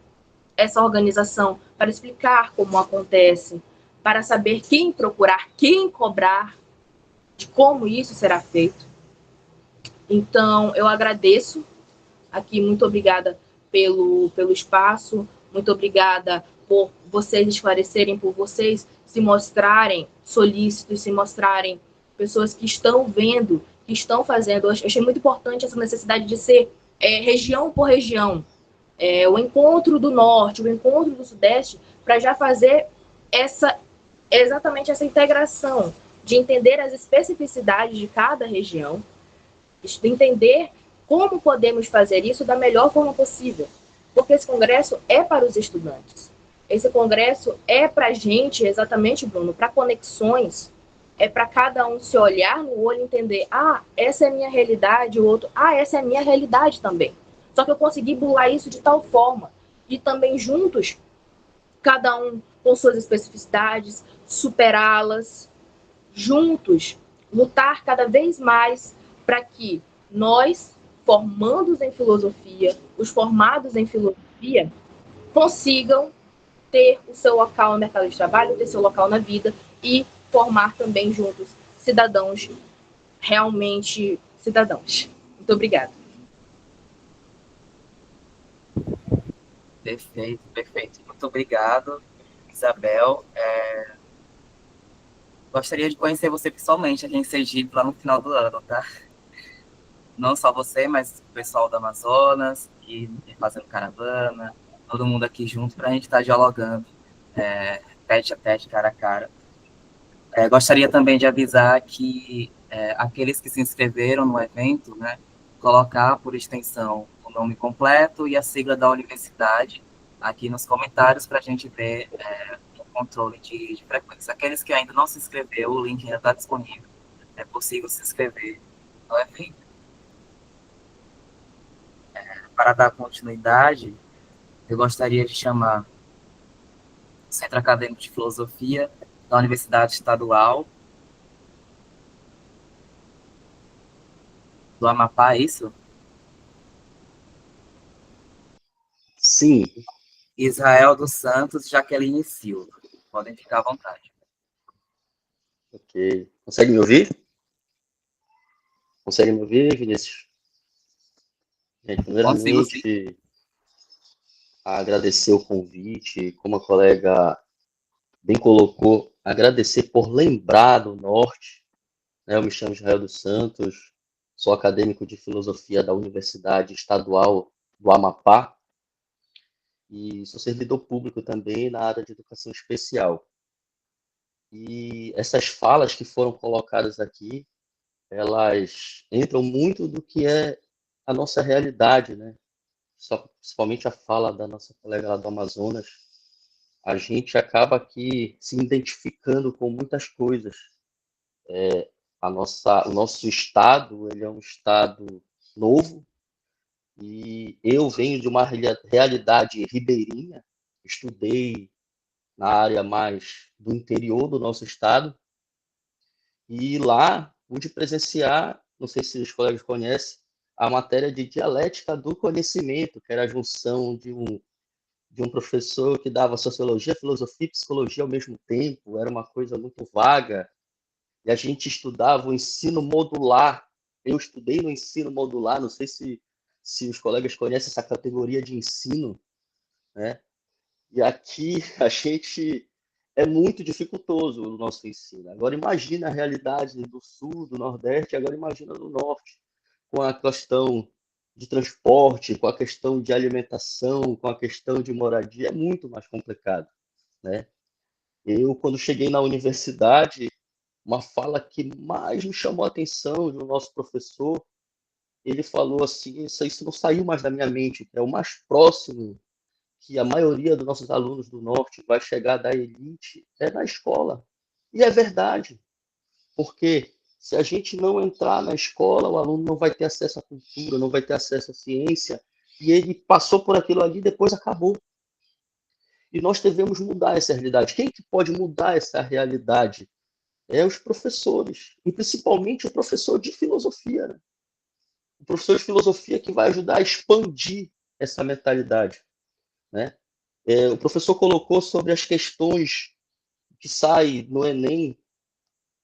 essa organização para explicar como acontece, para saber quem procurar, quem cobrar, de como isso será feito. Então, eu agradeço aqui, muito obrigada pelo espaço, muito obrigada por vocês esclarecerem, por vocês se mostrarem solícitos, se mostrarem pessoas que estão vendo, que estão fazendo. Eu achei muito importante essa necessidade de ser região por região, o encontro do Norte, o encontro do Sudeste, para já fazer exatamente essa integração, de entender as especificidades de cada região, de entender como podemos fazer isso da melhor forma possível. Porque esse congresso é para os estudantes. Esse congresso é para a gente, exatamente, Bruno, para conexões, é para cada um se olhar no olho e entender, essa é a minha realidade, o outro, essa é a minha realidade também. Só que eu consegui bular isso de tal forma, e também juntos, cada um com suas especificidades, superá-las, juntos, lutar cada vez mais para que nós, formandos em filosofia, os formados em filosofia, consigam ter o seu local no mercado de trabalho, ter seu local na vida e formar também juntos cidadãos, realmente cidadãos. Muito obrigada. Perfeito, perfeito. Muito obrigado, Isabel. Gostaria de conhecer você pessoalmente aqui em Sergipe, lá no final do ano, tá? Não só você, mas o pessoal do Amazonas, e fazendo caravana, todo mundo aqui junto para a gente estar dialogando, tete a tete, cara a cara. Gostaria também de avisar que aqueles que se inscreveram no evento, né, colocar por extensão o nome completo e a sigla da universidade, aqui nos comentários para a gente ver o controle de frequência. Aqueles que ainda não se inscreveram, o link ainda está disponível. É possível se inscrever no evento. Para dar continuidade, eu gostaria de chamar o Centro Acadêmico de Filosofia da Universidade Estadual do Amapá, é isso? Sim. Israel dos Santos, Jaqueline Silva. Podem ficar à vontade. Ok. Consegue me ouvir? Consegue me ouvir, Vinícius? Gente, Consigo, sim. primeiramente, agradecer o convite, como a colega bem colocou, agradecer por lembrar do Norte, né? Eu me chamo Israel dos Santos, sou acadêmico de filosofia da Universidade Estadual do Amapá e sou servidor público também na área de educação especial. E essas falas que foram colocadas aqui, elas entram muito do que é a nossa realidade, né? Principalmente a fala da nossa colega lá do Amazonas, a gente acaba aqui se identificando com muitas coisas. O nosso estado, ele é um estado novo, e eu venho de uma realidade ribeirinha, estudei na área mais do interior do nosso estado, e lá pude presenciar, não sei se os colegas conhecem, a matéria de dialética do conhecimento, que era a junção de um professor que dava sociologia, filosofia e psicologia ao mesmo tempo, era uma coisa muito vaga, e a gente estudava o ensino modular. Eu estudei no ensino modular, não sei se os colegas conhecem essa categoria de ensino, né? E aqui a gente é muito dificultoso o nosso ensino. Agora imagina a realidade do sul, do nordeste, agora imagina do norte, com a questão de transporte, com a questão de alimentação, com a questão de moradia, é muito mais complicado, né? Eu, quando cheguei na universidade, uma fala que mais me chamou a atenção do nosso professor, ele falou assim, isso não saiu mais da minha mente, é o mais próximo que a maioria dos nossos alunos do Norte vai chegar da elite é na escola. E é verdade, porque se a gente não entrar na escola, o aluno não vai ter acesso à cultura, não vai ter acesso à ciência, e ele passou por aquilo ali, depois acabou. E nós devemos mudar essa realidade. Quem que pode mudar essa realidade? É os professores, e principalmente o professor de filosofia, né? O professor de filosofia que vai ajudar a expandir essa mentalidade, né? O professor colocou sobre as questões que saem no Enem,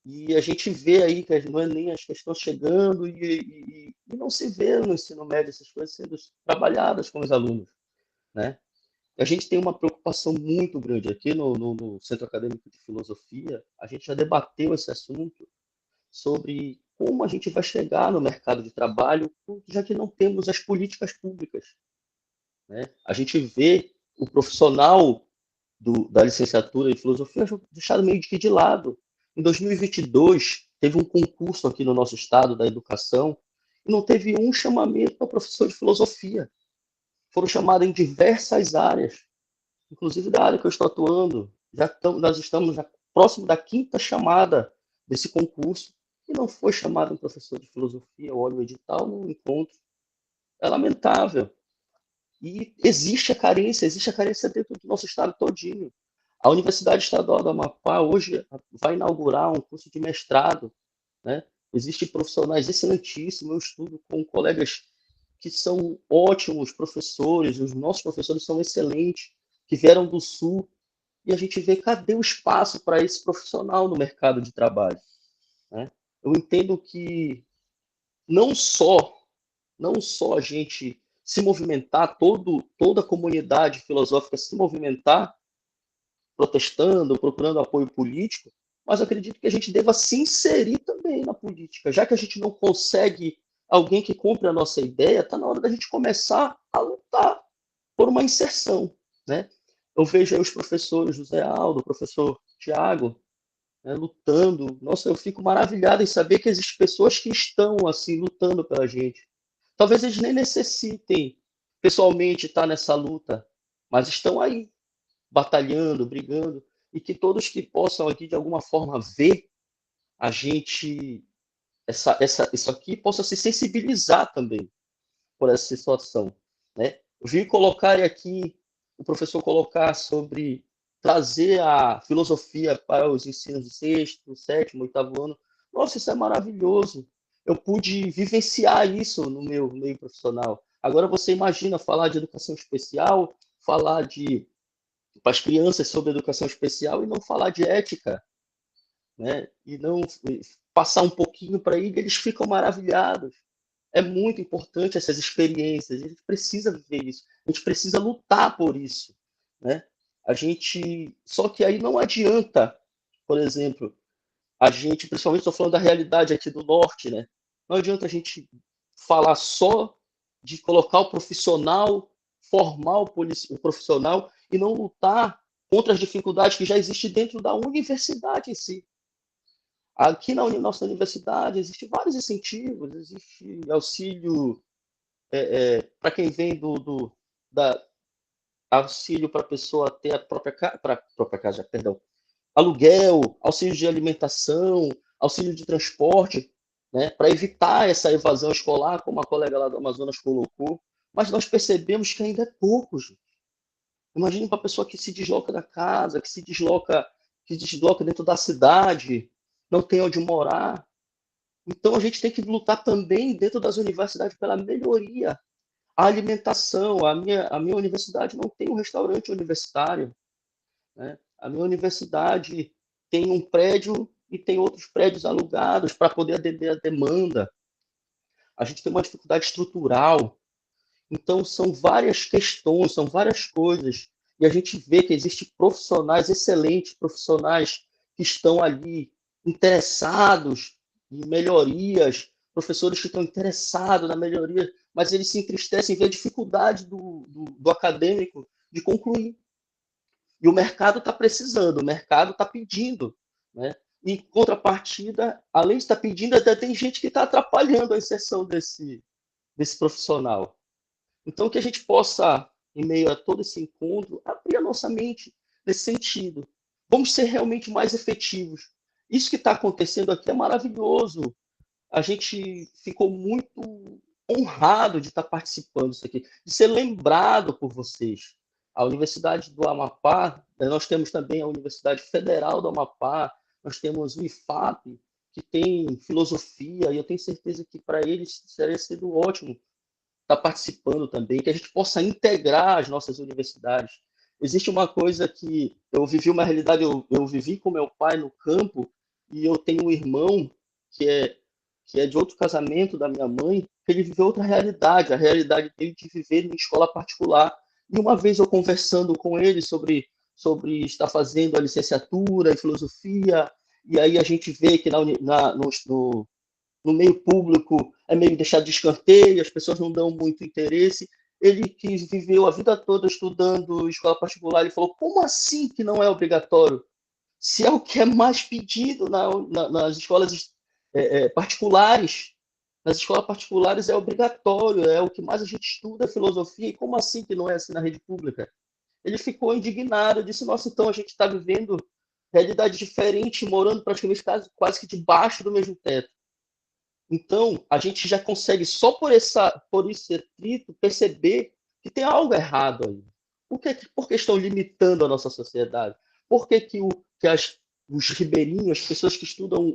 e a gente vê aí que no Enem as questões chegando e não se vê no ensino médio essas coisas sendo trabalhadas com os alunos, né? A gente tem uma preocupação muito grande aqui no Centro Acadêmico de Filosofia, a gente já debateu esse assunto sobre como a gente vai chegar no mercado de trabalho, já que não temos as políticas públicas, né? A gente vê o profissional da licenciatura em filosofia deixado meio que de lado. Em 2022, teve um concurso aqui no nosso estado da educação e não teve um chamamento para professor de filosofia. Foram chamados em diversas áreas, inclusive da área que eu estou atuando. Nós estamos já próximo da quinta chamada desse concurso e não foi chamado um professor de filosofia. Eu olho o edital, não encontro. É lamentável. E existe a carência dentro do nosso estado todinho. A Universidade Estadual do Amapá hoje vai inaugurar um curso de mestrado, né? Existem profissionais excelentíssimos, eu estudo com colegas que são ótimos professores, os nossos professores são excelentes, que vieram do Sul, e a gente vê cadê o espaço para esse profissional no mercado de trabalho, né? Eu entendo que não só a gente se movimentar, toda a comunidade filosófica se movimentar, protestando, procurando apoio político, mas acredito que a gente deva se inserir também na política. Já que a gente não consegue alguém que compre a nossa ideia, está na hora da gente começar a lutar por uma inserção, né? Eu vejo aí os professores José Aldo, o professor Tiago, né, lutando. Nossa, eu fico maravilhado em saber que existem pessoas que estão assim lutando pela gente. Talvez eles nem necessitem pessoalmente estar nessa luta, mas estão aí, batalhando, brigando, e que todos que possam aqui, de alguma forma, ver a gente, isso aqui, possa se sensibilizar também por essa situação, né? Eu vi colocar aqui, o professor colocar sobre trazer a filosofia para os ensinos de sexto, sétimo, oitavo ano. Nossa, isso é maravilhoso. Eu pude vivenciar isso no meu meio profissional. Agora você imagina falar de educação especial, falar de para as crianças sobre educação especial e não falar de ética, né? E não passar um pouquinho para eles ficam maravilhados. É muito importante essas experiências, a gente precisa viver isso, a gente precisa lutar por isso, né? Só que aí não adianta, por exemplo, a gente, principalmente estou falando da realidade aqui do norte, né? Não adianta a gente falar só de colocar o profissional, formar o profissional e não lutar contra as dificuldades que já existem dentro da universidade em si. Aqui na nossa universidade existem vários incentivos, existe auxílio para quem vem da auxílio para a pessoa ter a própria casa, perdão, aluguel, auxílio de alimentação, auxílio de transporte, né, para evitar essa evasão escolar, como a colega lá do Amazonas colocou, mas nós percebemos que ainda é pouco, gente. Imagine para a pessoa que se desloca da casa, que se desloca dentro da cidade, não tem onde morar. Então a gente tem que lutar também dentro das universidades pela melhoria. A alimentação, a minha universidade não tem um restaurante universitário, né? A minha universidade tem um prédio e tem outros prédios alugados para poder atender a demanda. A gente tem uma dificuldade estrutural. Então, são várias questões, são várias coisas. E a gente vê que existem profissionais excelentes, profissionais que estão ali interessados em melhorias, professores que estão interessados na melhoria, mas eles se entristecem em ver a dificuldade do acadêmico de concluir. E o mercado está precisando, o mercado está pedindo, né? Em contrapartida, além de estar pedindo, até tem gente que está atrapalhando a inserção desse profissional. Então, que a gente possa, em meio a todo esse encontro, abrir a nossa mente nesse sentido. Vamos ser realmente mais efetivos. Isso que está acontecendo aqui é maravilhoso. A gente ficou muito honrado de estar participando disso aqui, de ser lembrado por vocês. A Universidade do Amapá, nós temos também a Universidade Federal do Amapá, nós temos o IFAP, que tem filosofia, e eu tenho certeza que para eles teria sido ótimo estar participando também, que a gente possa integrar as nossas universidades. Existe uma coisa que eu vivi uma realidade, eu vivi com meu pai no campo, e eu tenho um irmão que é, que é de outro casamento da minha mãe, que ele viveu outra realidade, a realidade dele de viver em escola particular. E uma vez eu conversando com ele sobre estar fazendo a licenciatura em filosofia, e aí a gente vê que no meio público é meio deixado de escanteio, as pessoas não dão muito interesse. Ele que viveu a vida toda estudando escola particular, ele falou: como assim que não é obrigatório? Se é o que é mais pedido nas escolas particulares, nas escolas particulares é obrigatório, é o que mais a gente estuda filosofia, e como assim que não é assim na rede pública? Ele ficou indignado, disse: nossa, então a gente está vivendo realidade diferente, morando praticamente quase que debaixo do mesmo teto. Então, a gente já consegue, só por esse atrito, perceber que tem algo errado aí. Por que estão limitando a nossa sociedade? Por que os ribeirinhos, as pessoas que estudam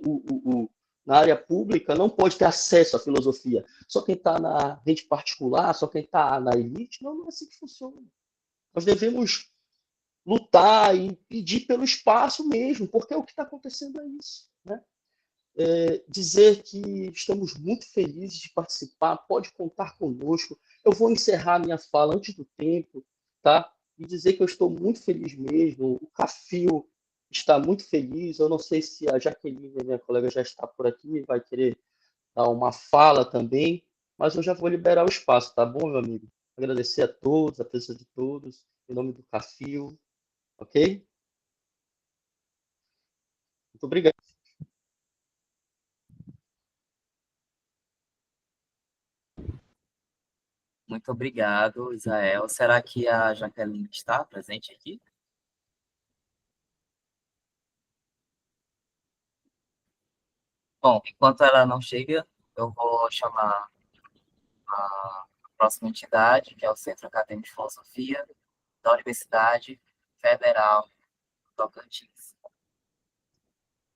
na área pública, não pode ter acesso à filosofia? Só quem está na rede particular, só quem está na elite? Não, não é assim que funciona. Nós devemos lutar e pedir pelo espaço mesmo, porque o que está acontecendo é isso, né? Dizer que estamos muito felizes de participar, pode contar conosco. Eu vou encerrar minha fala antes do tempo, tá? E dizer que eu estou muito feliz mesmo. O Cafio está muito feliz. Eu não sei se a Jaqueline, minha colega, já está por aqui, vai querer dar uma fala também, mas eu já vou liberar o espaço, tá bom, meu amigo? Agradecer a todos, a presença de todos, em nome do Cafio, ok? Muito obrigado. Muito obrigado, Israel. Será que a Jaqueline está presente aqui? Bom, enquanto ela não chega, eu vou chamar a próxima entidade, que é o Centro Acadêmico de Filosofia da Universidade Federal do Tocantins.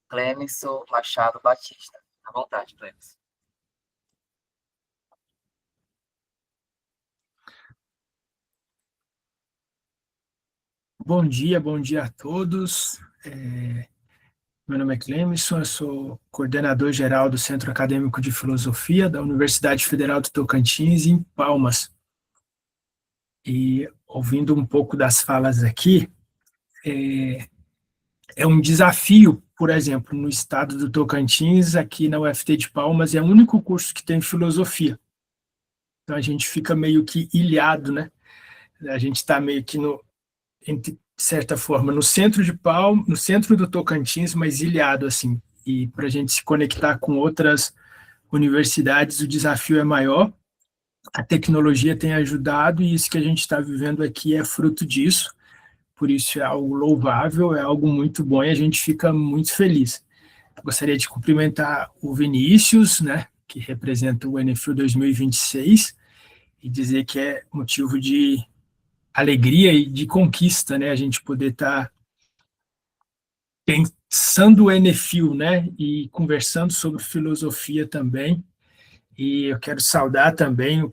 Clemenson Machado Batista. À vontade, Clemenson. Bom dia a todos. Meu nome é Clemenson, eu sou coordenador geral do Centro Acadêmico de Filosofia da Universidade Federal do Tocantins, em Palmas. E ouvindo um pouco das falas aqui, é um desafio, por exemplo, no estado do Tocantins, aqui na UFT de Palmas, é o único curso que tem filosofia. Então a gente fica meio que ilhado, né? A gente está meio que de certa forma, no centro de Palmas, no centro do Tocantins, mas ilhado, assim. E para a gente se conectar com outras universidades, o desafio é maior. A tecnologia tem ajudado e isso que a gente está vivendo aqui é fruto disso. Por isso é algo louvável, é algo muito bom e a gente fica muito feliz. Gostaria de cumprimentar o Vinícius, né, que representa o NFIL 2026, e dizer que é motivo de alegria e de conquista, né, a gente poder estar pensando o NFIL, né, e conversando sobre filosofia também. E eu quero saudar também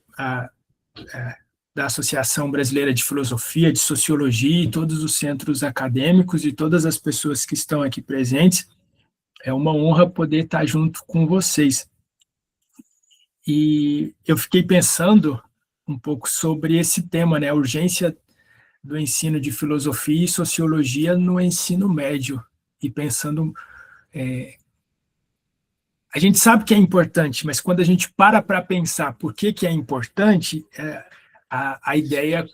da Associação Brasileira de Filosofia, de Sociologia e todos os centros acadêmicos e todas as pessoas que estão aqui presentes. É uma honra poder estar junto com vocês. E eu fiquei pensando um pouco sobre esse tema, né, a urgência do ensino de filosofia e sociologia no ensino médio. E pensando, a gente sabe que é importante, mas quando a gente para pensar por que é importante, a ideia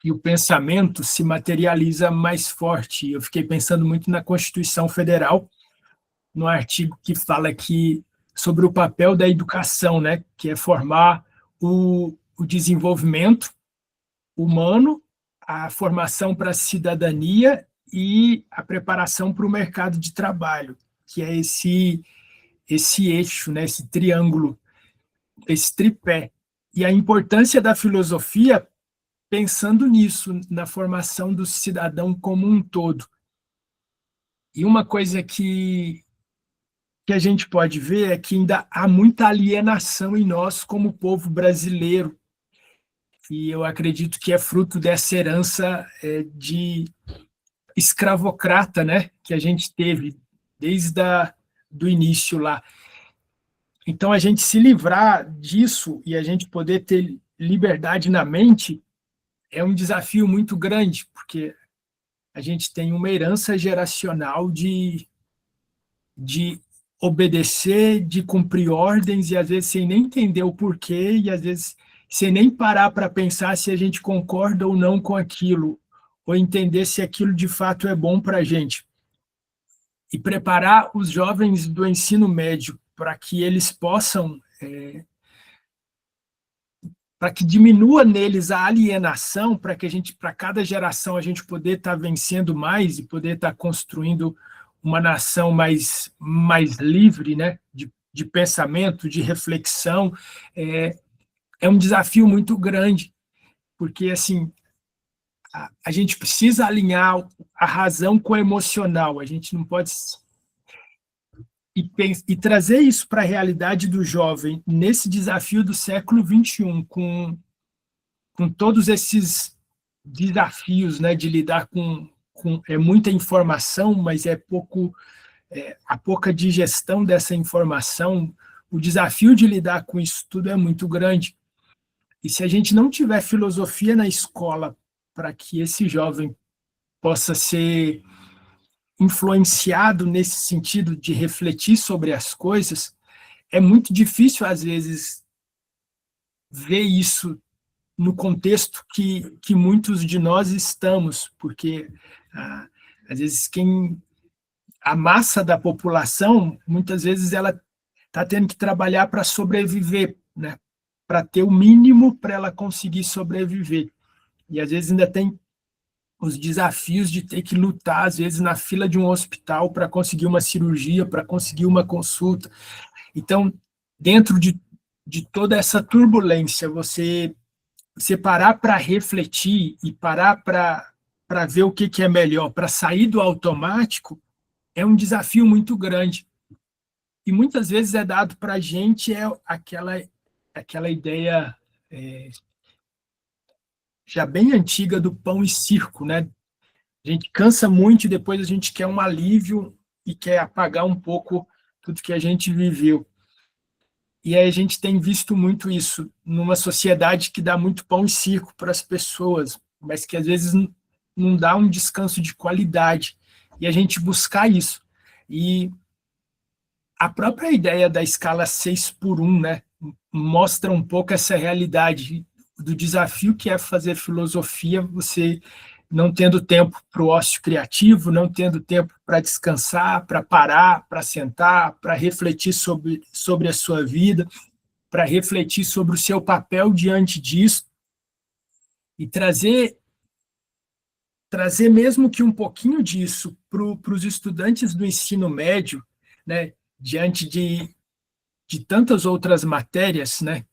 e o pensamento se materializa mais forte. Eu fiquei pensando muito na Constituição Federal, no artigo que fala que sobre o papel da educação, né, que é formar o desenvolvimento humano, a formação para a cidadania e a preparação para o mercado de trabalho, que é esse eixo, né, esse triângulo, esse tripé. E a importância da filosofia pensando nisso, na formação do cidadão como um todo. E uma coisa que a gente pode ver é que ainda há muita alienação em nós como povo brasileiro, e eu acredito que é fruto dessa herança de escravocrata, né, que a gente teve desde do início lá. Então, a gente se livrar disso e a gente poder ter liberdade na mente é um desafio muito grande, porque a gente tem uma herança geracional de obedecer, de cumprir ordens, e às vezes sem nem entender o porquê, e às vezes sem nem parar para pensar se a gente concorda ou não com aquilo, ou entender se aquilo de fato é bom para a gente. E preparar os jovens do ensino médio para que eles possam, para que diminua neles a alienação, para cada geração a gente poder estar vencendo mais e poder estar construindo uma nação mais livre, né, de pensamento, de reflexão, é um desafio muito grande, porque assim a gente precisa alinhar a razão com o emocional, a gente não pode e trazer isso para a realidade do jovem nesse desafio do século XXI, com todos esses desafios, né, de lidar com muita informação, mas a pouca digestão dessa informação. O desafio de lidar com isso tudo é muito grande. E se a gente não tiver filosofia na escola para que esse jovem possa ser influenciado nesse sentido de refletir sobre as coisas, é muito difícil, às vezes, ver isso no contexto que muitos de nós estamos, porque, às vezes, a massa da população, muitas vezes, ela está tendo que trabalhar para sobreviver, né? ter o mínimo para ela conseguir sobreviver. E às vezes ainda tem os desafios de ter que lutar, às vezes, na fila de um hospital para conseguir uma cirurgia, para conseguir uma consulta. Então, dentro de toda essa turbulência, você parar para refletir e parar para ver o que é melhor, para sair do automático, é um desafio muito grande. E muitas vezes é dado para a gente aquela ideia já bem antiga do pão e circo, né? A gente cansa muito e depois a gente quer um alívio e quer apagar um pouco tudo que a gente viveu. E aí a gente tem visto muito isso numa sociedade que dá muito pão e circo para as pessoas, mas que às vezes não dá um descanso de qualidade. E a gente buscar isso. E a própria ideia da escala 6x1, né, mostra um pouco essa realidade do desafio que é fazer filosofia, você não tendo tempo para o ócio criativo, não tendo tempo para descansar, para parar, para sentar, para refletir sobre a sua vida, para refletir sobre o seu papel diante disso e trazer mesmo que um pouquinho disso para os estudantes do ensino médio, né, diante de tantas outras matérias, né,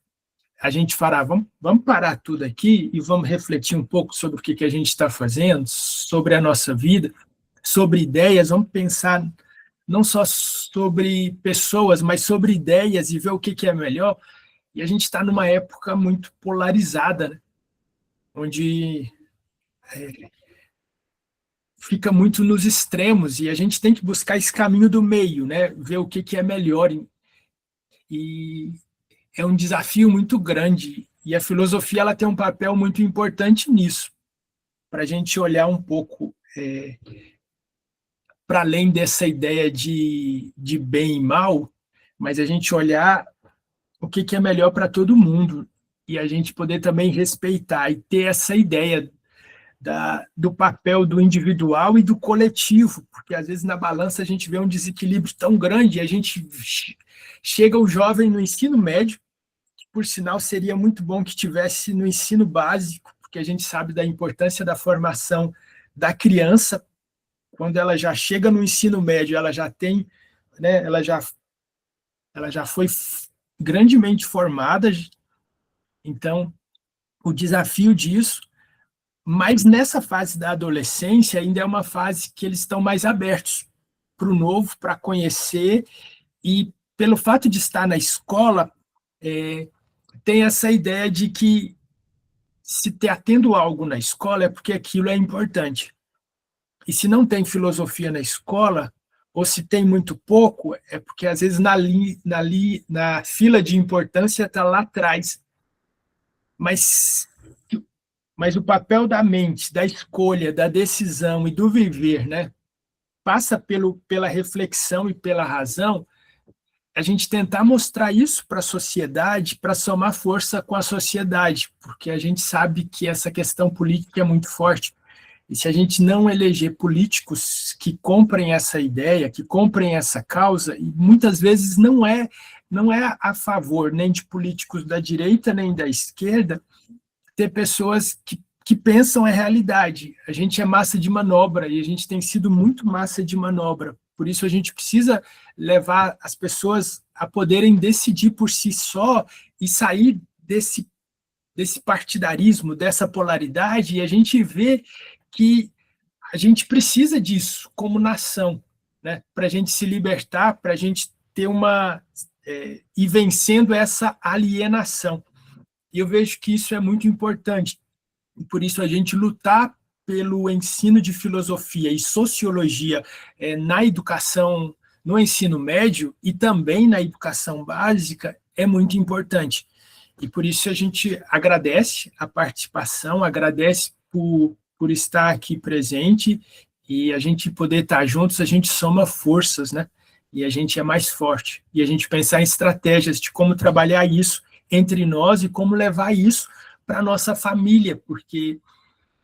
a gente fará, vamos parar tudo aqui e vamos refletir um pouco sobre o que a gente está fazendo, sobre a nossa vida, sobre ideias, vamos pensar não só sobre pessoas, mas sobre ideias e ver o que é melhor. E a gente está numa época muito polarizada, né, onde fica muito nos extremos, e a gente tem que buscar esse caminho do meio, né, ver o que é melhor. E é um desafio muito grande, e a filosofia ela tem um papel muito importante nisso, para a gente olhar um pouco para além dessa ideia de bem e mal, mas a gente olhar o que é melhor para todo mundo, e a gente poder também respeitar e ter essa ideia do papel do individual e do coletivo, porque às vezes na balança a gente vê um desequilíbrio tão grande, e a gente chega o jovem no ensino médio, que por sinal seria muito bom que tivesse no ensino básico, porque a gente sabe da importância da formação da criança. Quando ela já chega no ensino médio, ela já tem, né, ela já foi grandemente formada. Então, o desafio disso, mas nessa fase da adolescência ainda é uma fase que eles estão mais abertos para o novo, para conhecer, e pelo fato de estar na escola, tem essa ideia de que se está tendo algo na escola é porque aquilo é importante. E se não tem filosofia na escola, ou se tem muito pouco, é porque às vezes na fila de importância está lá atrás. Mas o papel da mente, da escolha, da decisão e do viver, né, passa pela reflexão e pela razão, a gente tentar mostrar isso para a sociedade, para somar força com a sociedade, porque a gente sabe que essa questão política é muito forte. E se a gente não eleger políticos que comprem essa ideia, que comprem essa causa, e muitas vezes não é a favor nem de políticos da direita nem da esquerda, ter pessoas que pensam a realidade. A gente é massa de manobra, e a gente tem sido muito massa de manobra. Por isso a gente precisa levar as pessoas a poderem decidir por si só e sair desse partidarismo, dessa polaridade, e a gente vê que a gente precisa disso como nação, né? Para a gente se libertar, para a gente ter ir vencendo essa alienação. E eu vejo que isso é muito importante. E por isso a gente lutar pelo ensino de filosofia e sociologia na educação, no ensino médio e também na educação básica é muito importante. E por isso a gente agradece a participação, agradece por estar aqui presente, e a gente poder estar juntos, a gente soma forças, né? E a gente é mais forte. E a gente pensar em estratégias de como trabalhar isso entre nós e como levar isso para a nossa família, porque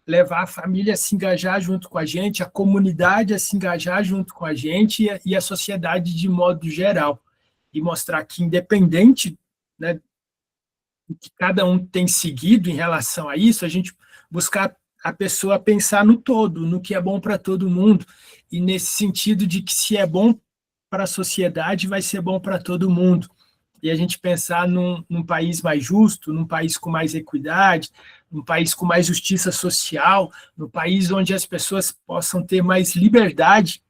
levar a família a se engajar junto com a gente, a comunidade a se engajar junto com a gente e a sociedade de modo geral. E mostrar que, independente, né, que cada um tem seguido em relação a isso, a gente buscar a pessoa pensar no todo, no que é bom para todo mundo, e nesse sentido de que se é bom para a sociedade, vai ser bom para todo mundo. E a gente pensar num país mais justo, num país com mais equidade, num país com mais justiça social, num país onde as pessoas possam ter mais liberdade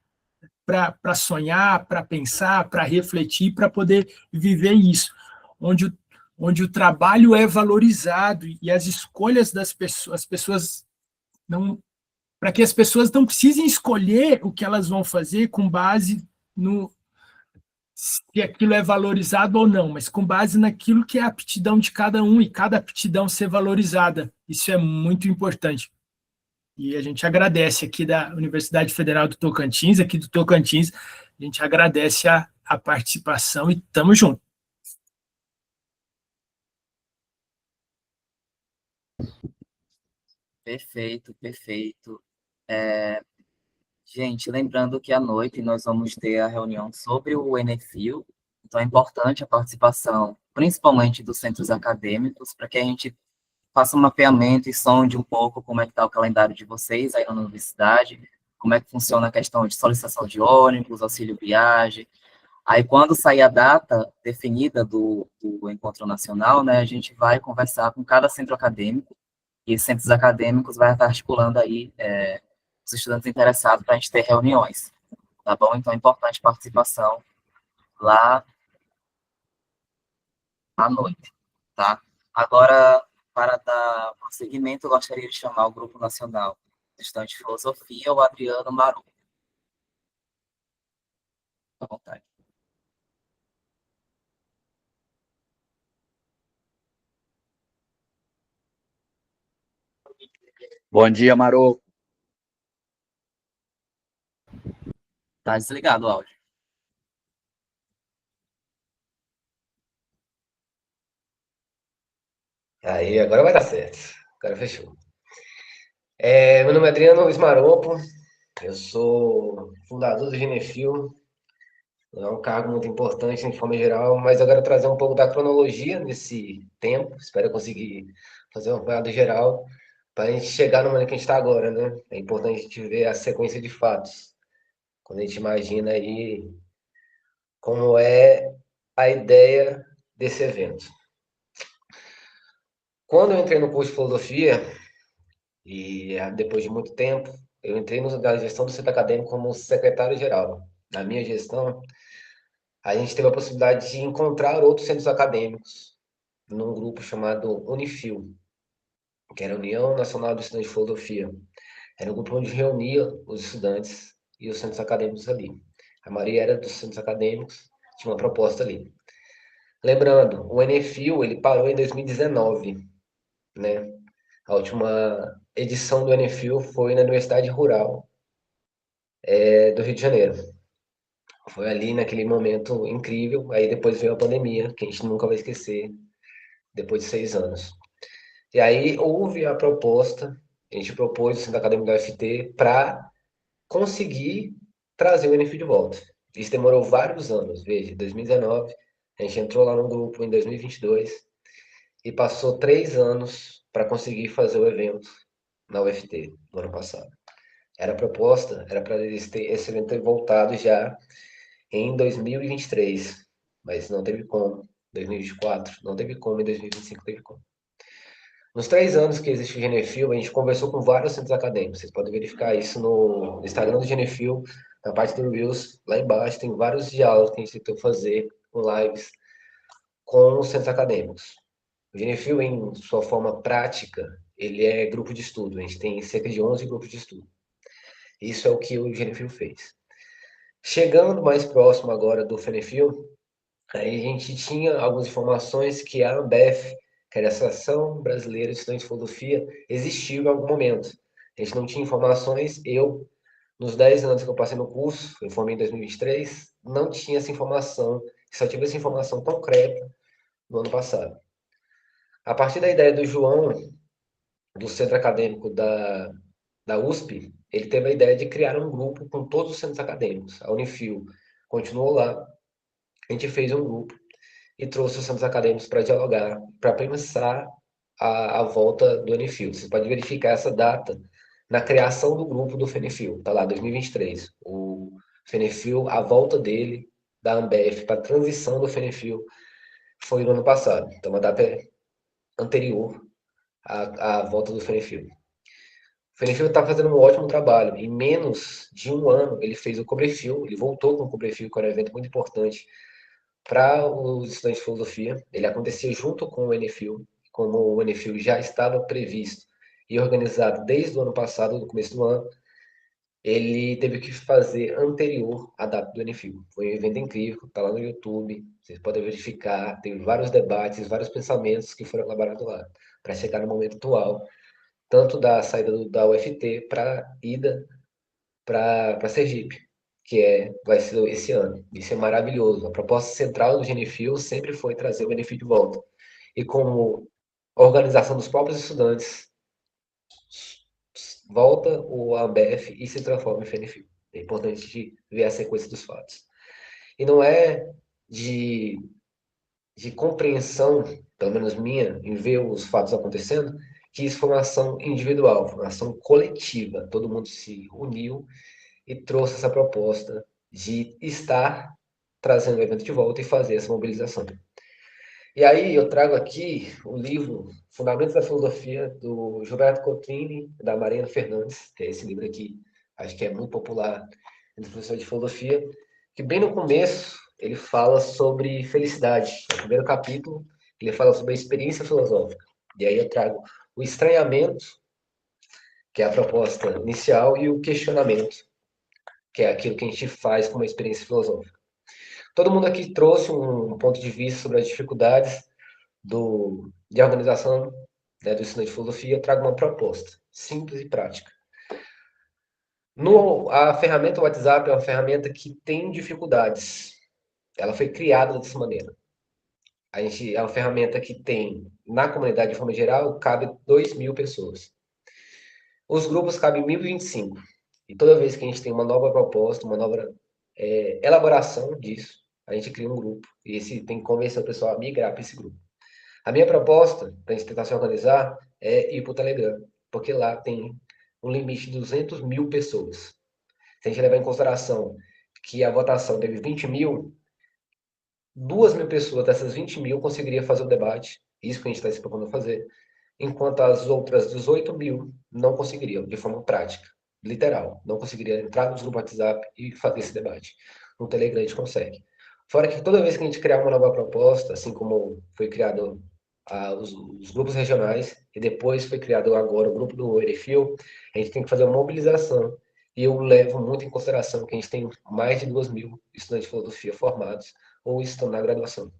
para sonhar, para pensar, para refletir, para poder viver isso, onde o trabalho é valorizado e as escolhas das pessoas, as pessoas não, para que as pessoas não precisem escolher o que elas vão fazer com base no se aquilo é valorizado ou não, mas com base naquilo que é a aptidão de cada um e cada aptidão ser valorizada. Isso é muito importante. E a gente agradece aqui da Universidade Federal do Tocantins, aqui do Tocantins, a gente agradece a participação e estamos juntos. Perfeito, perfeito. Gente, lembrando que à noite nós vamos ter a reunião sobre o Enefil, então é importante a participação, principalmente dos centros acadêmicos, para que a gente faça um mapeamento e sonde um pouco como é que está o calendário de vocês aí na universidade, como é que funciona a questão de solicitação de ônibus, auxílio viagem. Aí, quando sair a data definida do encontro nacional, né, a gente vai conversar com cada centro acadêmico, e os centros acadêmicos vai estar articulando aí os estudantes interessados para a gente ter reuniões, tá bom? Então, é importante a participação lá à noite, tá? Agora, para dar prosseguimento, eu gostaria de chamar o Grupo Nacional de Estudantes de Filosofia, o Adriano Maru. À vontade. Bom dia, Maru. Tá desligado o áudio. Aí, agora vai dar certo. Agora fechou. Meu nome é Adriano Ismaropo, eu sou fundador do Genefil, é um cargo muito importante em forma geral, mas eu quero trazer um pouco da cronologia nesse tempo, espero conseguir fazer um apanhado geral, para a gente chegar no momento que a gente está agora, né? É importante a gente ver a sequência de fatos, quando a gente imagina aí como é a ideia desse evento. Quando eu entrei no curso de filosofia, e depois de muito tempo, eu entrei na gestão do centro acadêmico como secretário-geral. Na minha gestão, a gente teve a possibilidade de encontrar outros centros acadêmicos num grupo chamado Unifil, que era a União Nacional dos Estudantes de Filosofia. Era um grupo onde reunia os estudantes e os centros acadêmicos ali. A maioria era dos centros acadêmicos, tinha uma proposta ali. Lembrando, o Unifil, ele parou em 2019, né? A última edição do Unifil foi na Universidade Rural do Rio de Janeiro. Foi ali naquele momento incrível. Aí depois veio a pandemia, que a gente nunca vai esquecer, depois de 6 anos. E aí houve a proposta, a gente propôs o Centro Acadêmico da UFT para conseguir trazer o Unifil de volta. Isso demorou vários anos, veja, 2019, a gente entrou lá no grupo em 2022 e passou 3 anos para conseguir fazer o evento na UFT no ano passado. Era a proposta, era para esse evento ter voltado já em 2023, mas não teve como. 2024 não teve como, em 2025 teve como. Nos 3 anos que existe o Genefil, a gente conversou com vários centros acadêmicos. Vocês podem verificar isso no Instagram do Genefil, na parte do Reels, lá embaixo tem vários diálogos que a gente tentou fazer com lives com os centros acadêmicos. O Genefil, em sua forma prática, ele é grupo de estudo. A gente tem cerca de 11 grupos de estudo. Isso é o que o Genefil fez. Chegando mais próximo agora do Fenefil, aí a gente tinha algumas informações que a Ambef, que era a Associação Brasileira de Estudantes de Filosofia, existiu em algum momento. A gente não tinha informações, nos 10 anos que eu passei no curso, eu formei em 2023, não tinha essa informação, só tive essa informação concreta no ano passado. A partir da ideia do João, do Centro Acadêmico da USP, ele teve a ideia de criar um grupo com todos os centros acadêmicos. A Unifil continuou lá, a gente fez um grupo e trouxe os centros acadêmicos para dialogar, para pensar a volta do NFIL. Você pode verificar essa data na criação do grupo do FENEFIL, está lá, 2023. O FENEFIL, a volta dele, da Ambev, para a transição do FENEFIL, foi no ano passado. Então, uma data anterior à volta do FENEFIL. O FENEFIL está fazendo um ótimo trabalho. Em menos de um ano, ele fez o Cobrefil, ele voltou com o Cobrefil, que era um evento muito importante para os estudantes de filosofia. Ele acontecia junto com o NFIL, como o NFIL já estava previsto e organizado desde o ano passado, no começo do ano, ele teve que fazer anterior à data do NFIL. Foi um evento incrível, está lá no YouTube, vocês podem verificar, tem vários debates, vários pensamentos que foram elaborados lá, para chegar no momento atual, tanto da saída da UFT para a ida para Sergipe, que vai ser esse ano. Isso é maravilhoso. A proposta central do GNFIL sempre foi trazer o benefício de volta. E como organização dos próprios estudantes, volta o ABF e se transforma em FENEFIL. É importante ver a sequência dos fatos. E não é de compreensão, pelo menos minha, em ver os fatos acontecendo, que isso foi uma ação individual, foi uma ação coletiva. Todo mundo se uniu e trouxe essa proposta de estar trazendo o evento de volta e fazer essa mobilização. E aí eu trago aqui o livro Fundamentos da Filosofia, do Gilberto Cotrini, da Mariana Fernandes, que é esse livro aqui, acho que é muito popular entre os professores de filosofia, que bem no começo ele fala sobre felicidade. No primeiro capítulo, ele fala sobre a experiência filosófica. E aí eu trago o estranhamento, que é a proposta inicial, e o questionamento, que é aquilo que a gente faz com uma experiência filosófica. Todo mundo aqui trouxe um ponto de vista sobre as dificuldades de organização, né, do ensino de filosofia. Eu trago uma proposta simples e prática. A ferramenta WhatsApp é uma ferramenta que tem dificuldades. Ela foi criada dessa maneira. É uma ferramenta que tem, na comunidade de forma geral, cabe 2.000 pessoas. Os grupos cabem 1.025. E toda vez que a gente tem uma nova proposta, uma nova elaboração disso, a gente cria um grupo. E esse tem que convencer o pessoal a migrar para esse grupo. A minha proposta, para a gente tentar se organizar, é ir para o Telegram, porque lá tem um limite de 200.000 pessoas. Se a gente levar em consideração que a votação teve 20.000, 2.000 pessoas dessas 20.000 conseguiriam fazer o debate, isso que a gente está se propondo a fazer, enquanto as outras 18.000 não conseguiriam, de forma prática, literal, não conseguiriam entrar nos grupos WhatsApp e fazer esse debate. No Telegram a gente consegue. Fora que toda vez que a gente criar uma nova proposta, assim como foi criado os grupos regionais, e depois foi criado agora o grupo do Erefil, a gente tem que fazer uma mobilização. E eu levo muito em consideração que a gente tem mais de 2.000 estudantes de filosofia formados ou estão na graduação.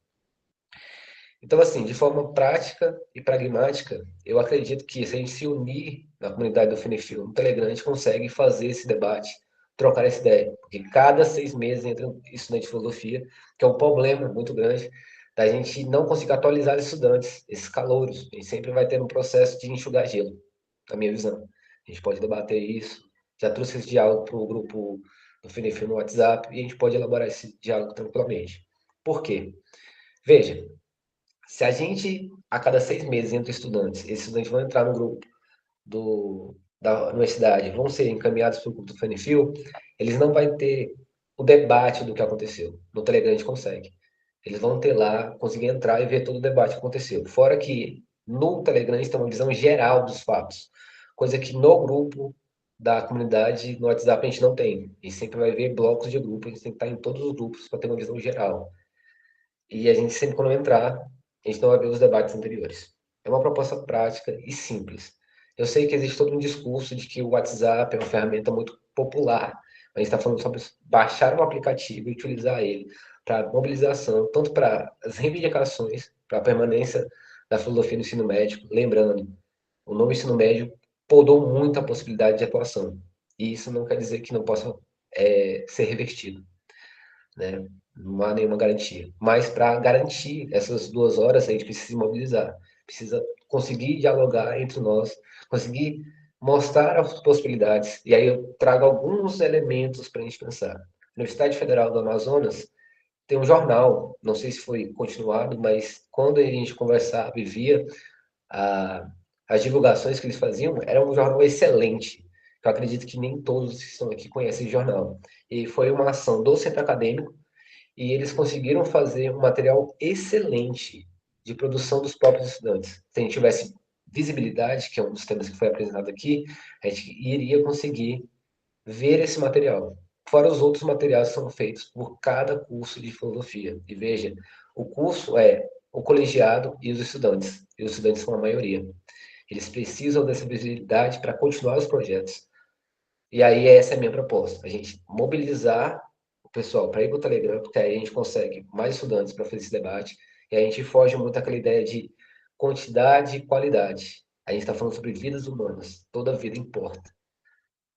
Então, assim, de forma prática e pragmática, eu acredito que se a gente se unir na comunidade do FENEFIL, no Telegram, a gente consegue fazer esse debate, trocar essa ideia. Porque cada 6 meses entra um estudante de filosofia, que é um problema muito grande, da gente não conseguir atualizar os estudantes, esses calouros. A gente sempre vai ter um processo de enxugar gelo, na minha visão. A gente pode debater isso. Já trouxe esse diálogo para o grupo do FENEFIL no WhatsApp e a gente pode elaborar esse diálogo tranquilamente. Por quê? Veja, se a gente, a cada 6 meses, entra estudantes, esses estudantes vão entrar no grupo da universidade, vão ser encaminhados para o grupo do FENEFIL, eles não vão ter o debate do que aconteceu. No Telegram a gente consegue. Eles vão ter lá, conseguir entrar e ver todo o debate que aconteceu. Fora que no Telegram a gente tem uma visão geral dos fatos, coisa que no grupo da comunidade, no WhatsApp, a gente não tem. A gente sempre vai ver blocos de grupo, a gente tem que estar em todos os grupos para ter uma visão geral. E a gente sempre, quando entrar, a gente não vai ver os debates anteriores. É uma proposta prática e simples. Eu sei que existe todo um discurso de que o WhatsApp é uma ferramenta muito popular. A gente está falando sobre baixar um aplicativo e utilizar ele para mobilização, tanto para as reivindicações, para a permanência da filosofia no ensino médio. Lembrando, o novo ensino médio podou muito a possibilidade de atuação. E isso não quer dizer que não possa ser revertido, né? Não há nenhuma garantia. Mas para garantir essas 2 horas, a gente precisa se mobilizar, precisa conseguir dialogar entre nós, conseguir mostrar as possibilidades. E aí eu trago alguns elementos para a gente pensar. A Universidade Federal do Amazonas ter um jornal, não sei se foi continuado, mas quando a gente conversava e via as divulgações que eles faziam, era um jornal excelente. Eu acredito que nem todos que estão aqui conhecem o jornal. E foi uma ação do centro acadêmico, e eles conseguiram fazer um material excelente de produção dos próprios estudantes. Se a gente tivesse visibilidade, que é um dos temas que foi apresentado aqui, a gente iria conseguir ver esse material. Fora os outros materiais que são feitos por cada curso de filosofia. E veja, o curso é o colegiado e os estudantes são a maioria. Eles precisam dessa visibilidade para continuar os projetos. E aí essa é a minha proposta, a gente mobilizar o pessoal para ir para o Telegram, porque aí a gente consegue mais estudantes para fazer esse debate, e a gente foge muito daquela ideia de quantidade e qualidade. A gente está falando sobre vidas humanas, toda vida importa.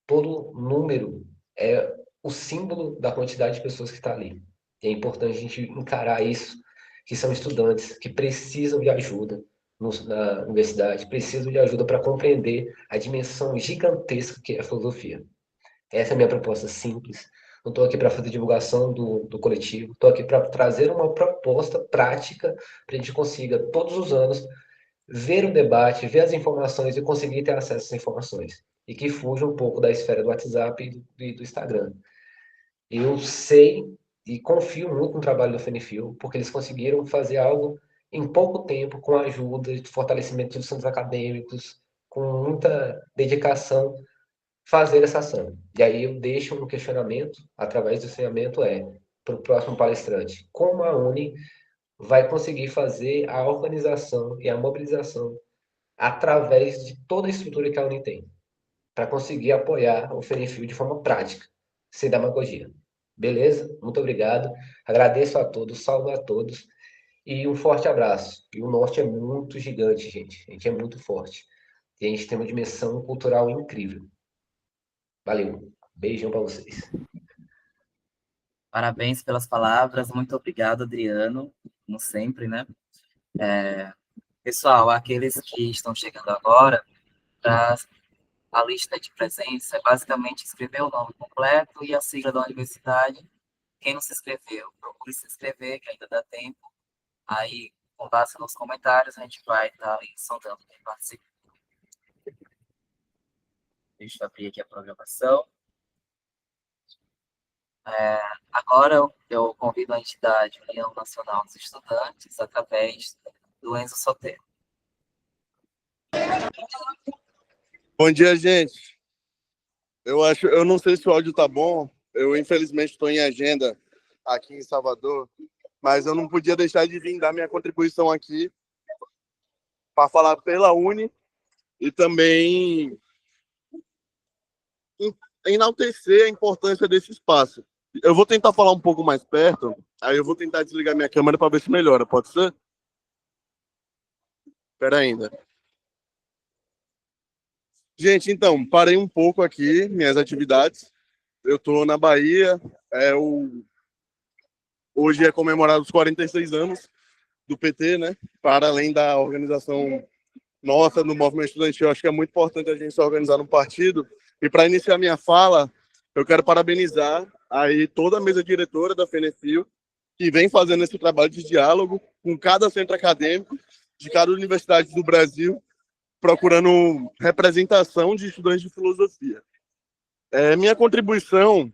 Todo número é o símbolo da quantidade de pessoas que está ali. E é importante a gente encarar isso, que são estudantes que precisam de ajuda na universidade, precisam de ajuda para compreender a dimensão gigantesca que é a filosofia. Essa é a minha proposta simples. Não estou aqui para fazer divulgação do coletivo, estou aqui para trazer uma proposta prática para a gente consiga, todos os anos, ver o debate, ver as informações e conseguir ter acesso a essas informações. E que fuja um pouco da esfera do WhatsApp e do Instagram. Eu sei e confio muito no trabalho do FNFIL, porque eles conseguiram fazer algo em pouco tempo, com a ajuda de fortalecimento dos centros acadêmicos, com muita dedicação, fazer essa ação. E aí eu deixo um questionamento, através do treinamento, para o próximo palestrante. Como a Uni vai conseguir fazer a organização e a mobilização através de toda a estrutura que a Uni tem, para conseguir apoiar o FNFIL de forma prática, sem demagogia. Beleza? Muito obrigado. Agradeço a todos, salve a todos e um forte abraço. E o Norte é muito gigante, gente. A gente é muito forte. E a gente tem uma dimensão cultural incrível. Valeu. Beijão para vocês. Parabéns pelas palavras. Muito obrigado, Adriano, como sempre, né? Pessoal, aqueles que estão chegando agora, a lista de presença é basicamente escrever o nome completo e a sigla da universidade. Quem não se inscreveu, procure se inscrever, que ainda dá tempo. Aí, com base nos comentários, a gente vai estar sondando quem participa. Deixa eu abrir aqui a programação. Agora, eu convido a entidade União Nacional dos Estudantes, através do Enzo Sotero. Bom dia, gente. Eu não sei se o áudio tá bom. Eu, infelizmente, estou em agenda aqui em Salvador, mas eu não podia deixar de vir dar minha contribuição aqui para falar pela Uni e também enaltecer a importância desse espaço. Eu vou tentar falar um pouco mais perto, aí eu vou tentar desligar minha câmera para ver se melhora, pode ser? Espera ainda. Gente, então, parei um pouco aqui minhas atividades. Eu estou na Bahia, hoje é comemorado os 46 anos do PT, né? Para além da organização nossa, do movimento estudantil, acho que é muito importante a gente se organizar no partido. E para iniciar minha fala, eu quero parabenizar aí toda a mesa diretora da FNFIL, que vem fazendo esse trabalho de diálogo com cada centro acadêmico de cada universidade do Brasil, procurando representação de estudantes de filosofia. Minha contribuição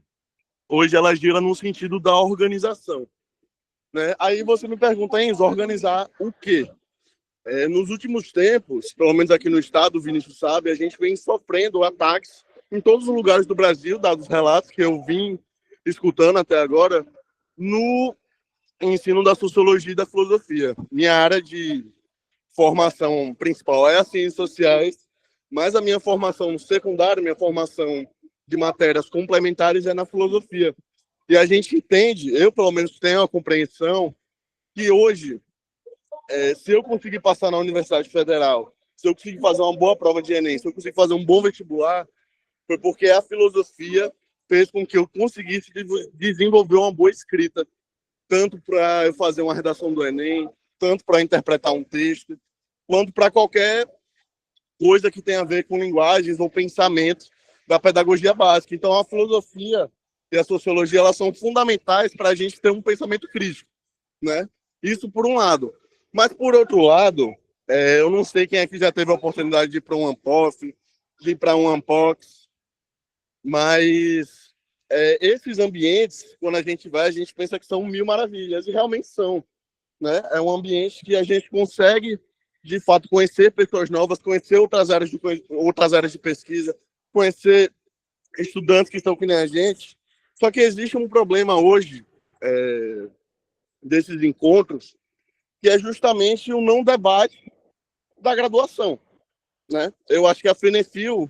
hoje ela gira no sentido da organização, né? Aí você me pergunta, Enzo, organizar o quê? Nos últimos tempos, pelo menos aqui no estado, o Vinícius sabe, a gente vem sofrendo ataques em todos os lugares do Brasil, dados os relatos que eu vim escutando até agora, no ensino da sociologia e da filosofia. Minha área de formação principal é as ciências sociais, mas a minha formação secundária, minha formação de matérias complementares é na filosofia. E a gente entende, eu pelo menos tenho a compreensão, que hoje, se eu conseguir passar na Universidade Federal, se eu conseguir fazer uma boa prova de Enem, se eu conseguir fazer um bom vestibular, foi porque a filosofia fez com que eu conseguisse desenvolver uma boa escrita, tanto para eu fazer uma redação do Enem, tanto para interpretar um texto, quanto para qualquer coisa que tenha a ver com linguagens ou pensamento da pedagogia básica. Então, a filosofia e a sociologia, elas são fundamentais para a gente ter um pensamento crítico, né? Isso por um lado. Mas, por outro lado, eu não sei quem aqui já teve a oportunidade de ir para um Ampof, de ir para um Ampox, mas esses ambientes, quando a gente vai, a gente pensa que são mil maravilhas, e realmente são, né? É um ambiente que a gente consegue, de fato, conhecer pessoas novas, conhecer outras áreas de pesquisa, conhecer estudantes que estão que nem a gente. Só que existe um problema hoje desses encontros, que é justamente o não debate da graduação, né? Eu acho que a FENEFIL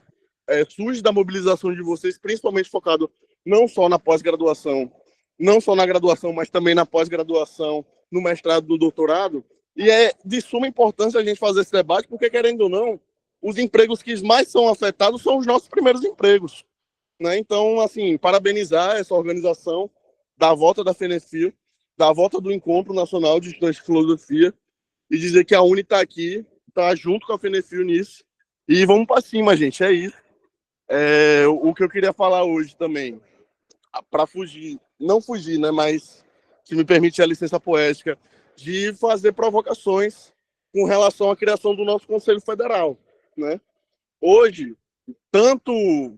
surge da mobilização de vocês, principalmente focado não só na pós-graduação, não só na graduação, mas também na pós-graduação, no mestrado, no doutorado, e é de suma importância a gente fazer esse debate, porque, querendo ou não, os empregos que mais são afetados são os nossos primeiros empregos, né? Então, assim, parabenizar essa organização da volta da FENEFIL, da volta do Encontro Nacional de Estudantes de Filosofia, e dizer que a UNE está aqui, está junto com a FENEFIL nisso, e vamos para cima, gente, é isso. O que eu queria falar hoje também, para fugir, não fugir, né, mas se me permite a licença poética, de fazer provocações com relação à criação do nosso Conselho Federal, né? Hoje, tanto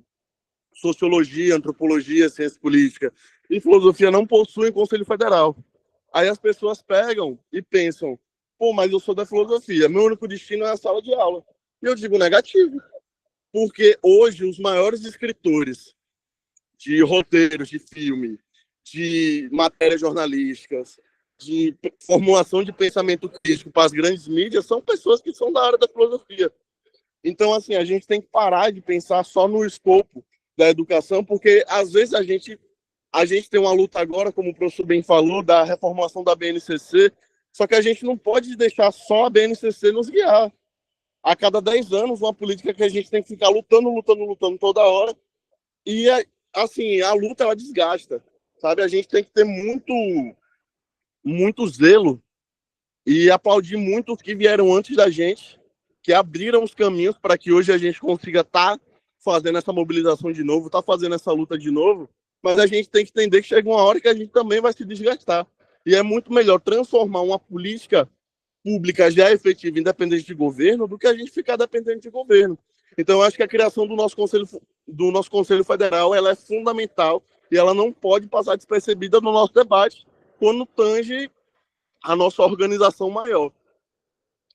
sociologia, antropologia, ciência política e filosofia não possuem Conselho Federal. Aí as pessoas pegam e pensam, pô, mas eu sou da filosofia, meu único destino é a sala de aula. E eu digo negativo, porque hoje os maiores escritores de roteiros de filme, de matérias jornalísticas, de formulação de pensamento crítico para as grandes mídias são pessoas que são da área da filosofia. Então, assim, a gente tem que parar de pensar só no escopo da educação, porque às vezes a gente tem uma luta agora, como o professor bem falou, da reformulação da BNCC, só que a gente não pode deixar só a BNCC nos guiar. A cada 10 anos, uma política que a gente tem que ficar lutando toda hora, e, assim, a luta, ela desgasta, sabe? A gente tem que ter muito zelo e aplaudir muito os que vieram antes da gente, que abriram os caminhos para que hoje a gente consiga estar fazendo essa mobilização de novo, estar fazendo essa luta de novo, mas a gente tem que entender que chega uma hora que a gente também vai se desgastar. E é muito melhor transformar uma política pública já efetiva, independente de governo, do que a gente ficar dependente de governo. Então, eu acho que a criação do nosso Conselho Federal, ela é fundamental e ela não pode passar despercebida no nosso debate quando tange a nossa organização maior.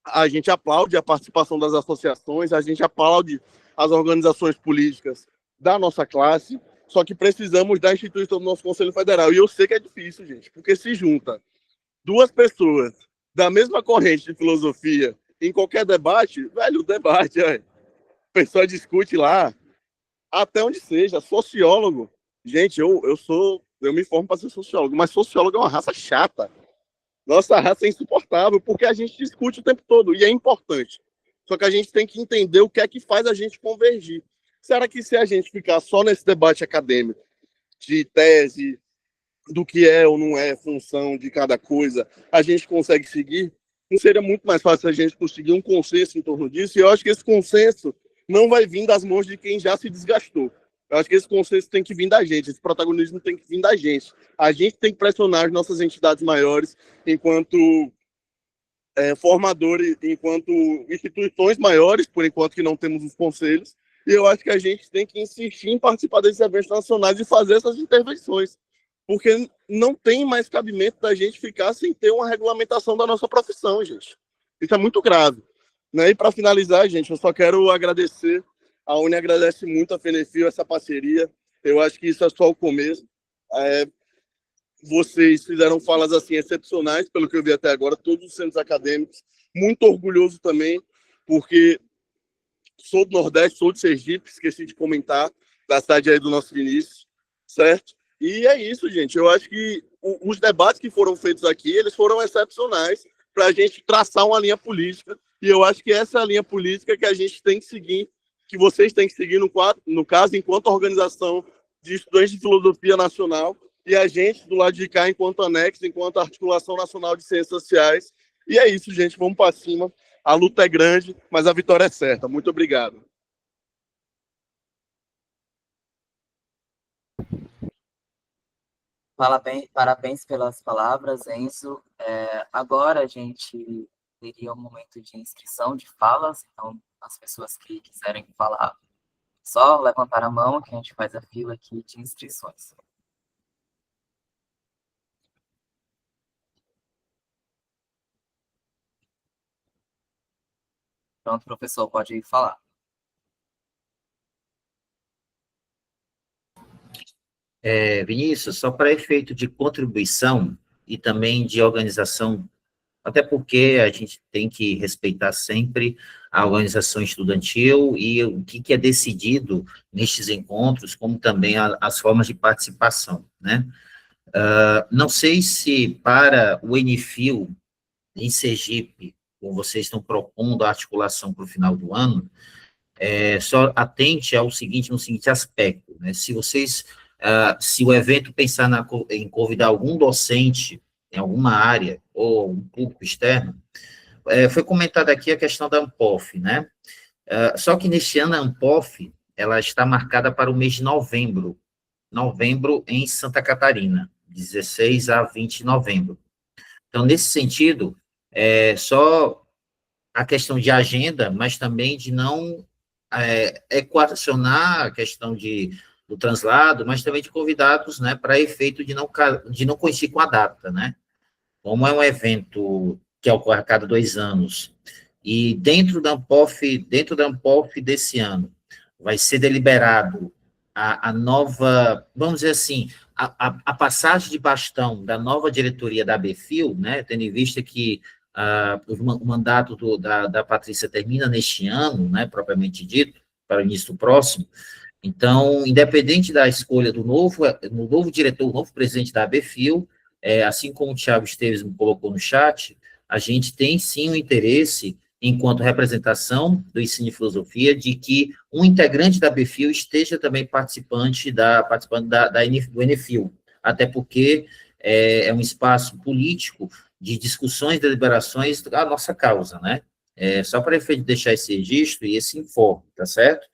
A gente aplaude a participação das associações, a gente aplaude as organizações políticas da nossa classe, só que precisamos da instituição do nosso Conselho Federal. E eu sei que é difícil, gente, porque se junta duas pessoas da mesma corrente de filosofia em qualquer debate, velho, o debate, a pessoa discute lá, até onde seja, sociólogo. Gente, eu me formo para ser sociólogo, mas sociólogo é uma raça chata. Nossa raça é insuportável, porque a gente discute o tempo todo, e é importante. Só que a gente tem que entender o que é que faz a gente convergir. Será que se a gente ficar só nesse debate acadêmico, de tese, do que é ou não é função de cada coisa, a gente consegue seguir? Não seria muito mais fácil a gente conseguir um consenso em torno disso? E eu acho que esse consenso não vai vir das mãos de quem já se desgastou. Eu acho que esse consenso tem que vir da gente, esse protagonismo tem que vir da gente. A gente tem que pressionar as nossas entidades maiores enquanto formadores, enquanto instituições maiores, por enquanto que não temos os conselhos, e eu acho que a gente tem que insistir em participar desses eventos nacionais e fazer essas intervenções, porque não tem mais cabimento da gente ficar sem ter uma regulamentação da nossa profissão, gente. Isso é muito grave, né? E para finalizar, gente, eu só quero agradecer. A UNE agradece muito a FENEFIL, essa parceria. Eu acho que isso é só o começo. Vocês fizeram falas assim excepcionais, pelo que eu vi até agora, todos os centros acadêmicos. Muito orgulhoso também, porque sou do Nordeste, sou de Sergipe, esqueci de comentar, da cidade aí do nosso Vinícius, certo? E é isso, gente. Eu acho que os debates que foram feitos aqui, eles foram excepcionais para a gente traçar uma linha política. E eu acho que essa é a linha política que a gente tem que seguir, que vocês têm que seguir, no caso, enquanto organização de estudantes de filosofia nacional, e a gente, do lado de cá, enquanto anexo, enquanto Articulação Nacional de Ciências Sociais. E é isso, gente. Vamos para cima. A luta é grande, mas a vitória é certa. Muito obrigado. Parabéns pelas palavras, Enzo. Agora a gente teria um momento de inscrição de falas, então as pessoas que quiserem falar, só levantar a mão que a gente faz a fila aqui de inscrições. Pronto, professor, pode ir falar. Vinícius, só para efeito de contribuição e também de organização, até porque a gente tem que respeitar sempre a organização estudantil e o que é decidido nestes encontros, como também as formas de participação, né? Não sei se para o Enifil, em Sergipe, como vocês estão propondo a articulação para o final do ano, só atente no seguinte aspecto, né? Se vocês, se o evento pensar em convidar algum docente em alguma área, ou um público externo, foi comentada aqui a questão da Ampof, né? Só que neste ano a Ampof, ela está marcada para o mês de novembro em Santa Catarina, 16 a 20 de novembro. Então, nesse sentido, só a questão de agenda, mas também de não equacionar a questão do translado, mas também de convidados, né, para efeito de não coincidir com a data, né? Como é um evento que ocorre a cada 2 anos, e dentro da Ampof desse ano, vai ser deliberado a nova, vamos dizer assim, a passagem de bastão da nova diretoria da ABFIL, né, tendo em vista que o mandato da Patrícia termina neste ano, né, propriamente dito, para o início do próximo. Então, independente da escolha do novo diretor, o novo presidente da ABFIL, assim como o Thiago Esteves me colocou no chat, a gente tem sim um interesse, enquanto representação do ensino de filosofia, de que um integrante da ABFIL esteja também participando do Enifil, até porque é um espaço político de discussões e deliberações da nossa causa, né? Só para efeito de deixar esse registro e esse informe, tá certo?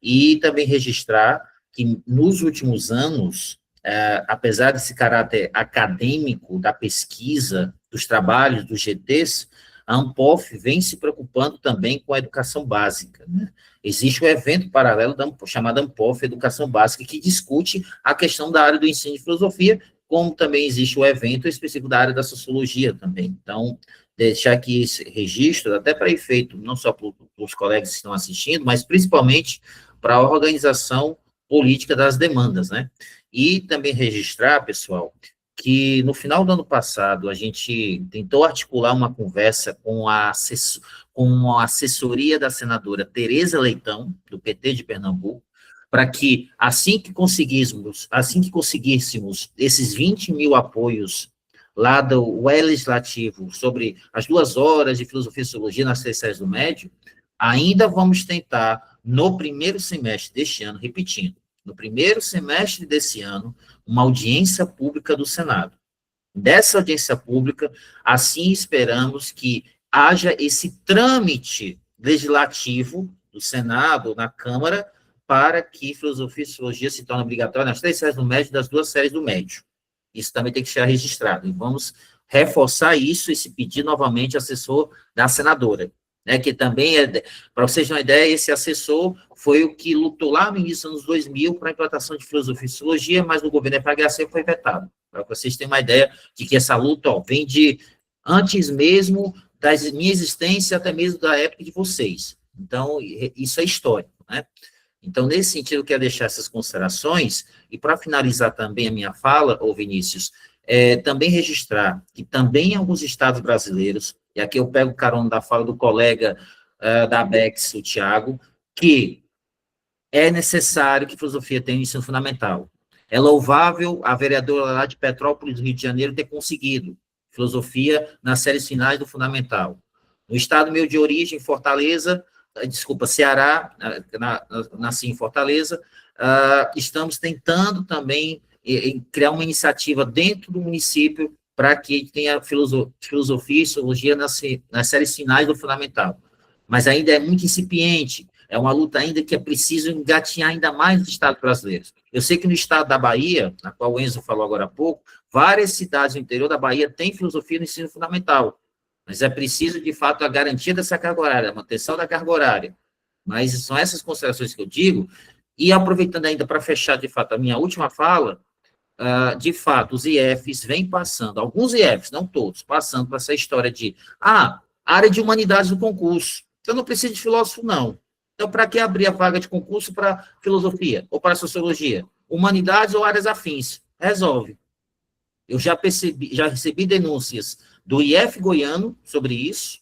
E também registrar que, nos últimos anos, apesar desse caráter acadêmico da pesquisa, dos trabalhos, dos GTs, a Ampof vem se preocupando também com a educação básica, né? Existe um evento paralelo chamado Ampof Educação Básica, que discute a questão da área do ensino de filosofia, como também existe o evento específico da área da sociologia também. Então, deixar aqui esse registro, até para efeito, não só para os colegas que estão assistindo, mas principalmente para a organização política das demandas, né? E também registrar, pessoal, que no final do ano passado a gente tentou articular uma conversa com a assessoria da senadora Tereza Leitão, do PT de Pernambuco, para que, assim que conseguíssemos esses 20 mil apoios lá do legislativo sobre as 2 horas de filosofia e sociologia nas 3 séries do médio, ainda vamos tentar, no primeiro semestre deste ano, repetindo, no primeiro semestre desse ano, uma audiência pública do Senado. Dessa audiência pública, assim esperamos que haja esse trâmite legislativo do Senado, na Câmara, para que filosofia e sociologia se tornem obrigatórias nas 3 séries do médio e das 2 séries do médio. Isso também tem que ser registrado. E vamos reforçar isso e se pedir novamente assessor da senadora, né, que também, para vocês terem uma ideia, esse assessor foi o que lutou lá no início dos anos 2000 para a implantação de filosofia e sociologia, mas no governo FHC foi vetado. Para vocês terem uma ideia de que essa luta vem de antes mesmo da minha existência, até mesmo da época de vocês. Então, isso é histórico, né? Então, nesse sentido, eu quero deixar essas considerações, e para finalizar também a minha fala, Vinícius, também registrar que também em alguns estados brasileiros, e aqui eu pego o carona da fala do colega da ABEX, o Thiago, que é necessário que a filosofia tenha um ensino fundamental. É louvável a vereadora lá de Petrópolis, do Rio de Janeiro, ter conseguido filosofia nas séries finais do fundamental. No estado meu de origem, Fortaleza, Ceará, nasci em Fortaleza, estamos tentando também criar uma iniciativa dentro do município para que tenha filosofia e sociologia nas séries finais do fundamental. Mas ainda é muito incipiente, É uma luta ainda que é preciso engatinhar ainda mais nos estados brasileiros. Eu sei que no estado da Bahia, na qual o Enzo falou agora há pouco, várias cidades do interior da Bahia têm filosofia no ensino fundamental, mas é preciso, de fato, a garantia dessa carga horária, a manutenção da carga horária. Mas são essas considerações que eu digo, e aproveitando ainda para fechar, de fato, a minha última fala, de fato, os IFs vêm passando, alguns IFs, não todos, passando para essa história de, área de humanidades do concurso, então não precisa de filósofo, não. Então, para que abrir a vaga de concurso para filosofia ou para sociologia? Humanidades ou áreas afins? Resolve. Eu já recebi denúncias do IF goiano sobre isso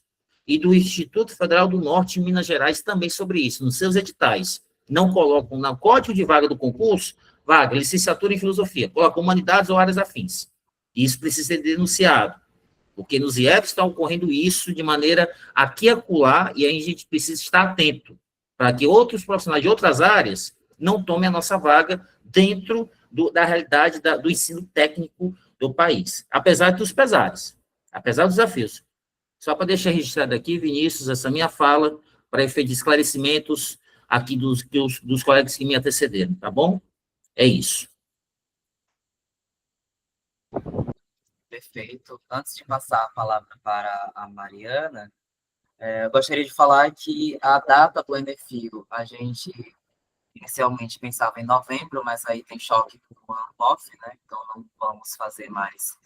e do Instituto Federal do Norte, em Minas Gerais, também sobre isso, nos seus editais. Não colocam no código de vaga do concurso, vaga, licenciatura em filosofia, colocam humanidades ou áreas afins. Isso precisa ser denunciado, porque nos IEFs está ocorrendo isso de maneira aqui e acolá, e aí a gente precisa estar atento, para que outros profissionais de outras áreas não tomem a nossa vaga dentro da realidade do ensino técnico do país, apesar dos pesares, apesar dos desafios. Só para deixar registrado aqui, Vinícius, essa minha fala, para efeito de esclarecimentos aqui dos colegas que me antecederam, tá bom? É isso. Perfeito. Antes de passar a palavra para a Mariana, eu gostaria de falar que a data do NFIO, a gente inicialmente pensava em novembro, mas aí tem choque com o ANPOF, né? Então não vamos fazer mais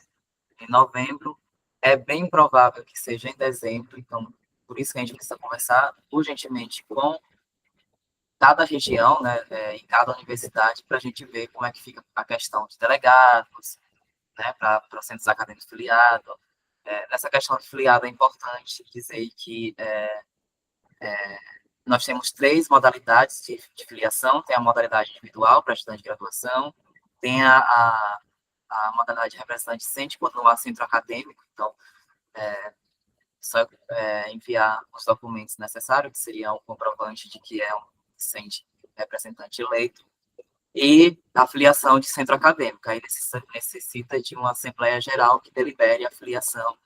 em novembro. É bem provável que seja em dezembro, então por isso que a gente precisa conversar urgentemente com cada região, né, em cada universidade, para a gente ver como é que fica a questão de delegados, né, para os centros acadêmicos filiados. Nessa questão de filiado é importante dizer que nós temos 3 modalidades de filiação: tem a modalidade individual para estudante de graduação, tem a modalidade de representante docente quando não há centro acadêmico, então só enviar os documentos necessários, que seria um comprovante de que é um docente representante eleito, e a filiação de centro acadêmico. Aí necessita de uma Assembleia Geral que delibere a filiação,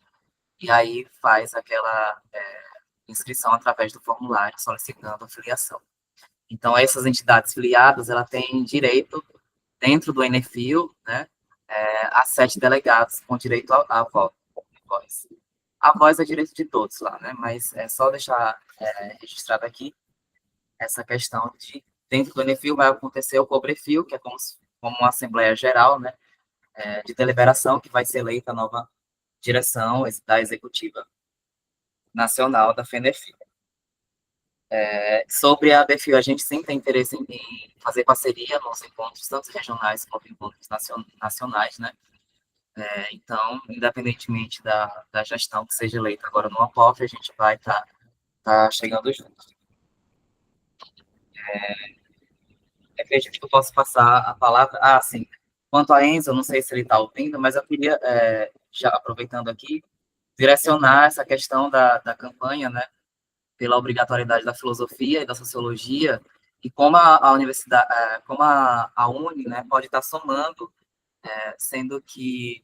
e aí faz aquela inscrição através do formulário solicitando a filiação. Então, essas entidades filiadas, ela tem direito, dentro do NFIO, né, a 7 delegados com direito à voz. A voz é direito de todos lá, né, mas é só deixar registrado aqui essa questão de, dentro do NFIO vai acontecer o COBREFIO, que é como uma Assembleia Geral, né, de deliberação, que vai ser eleita a nova direção da Executiva Nacional da FENEFIO. Sobre a BFIO, a gente sim tem interesse em fazer parceria nos encontros, tanto regionais quanto encontros nacionais, né? Então, independentemente da gestão que seja eleita agora no APOF, a gente vai estar chegando junto. Acredito que eu posso passar a palavra. Sim. Quanto a Enzo, eu não sei se ele está ouvindo, mas eu queria, já aproveitando aqui, direcionar essa questão da campanha, né, pela obrigatoriedade da filosofia e da sociologia, e como a universidade, como a Uni, né, pode estar somando, sendo que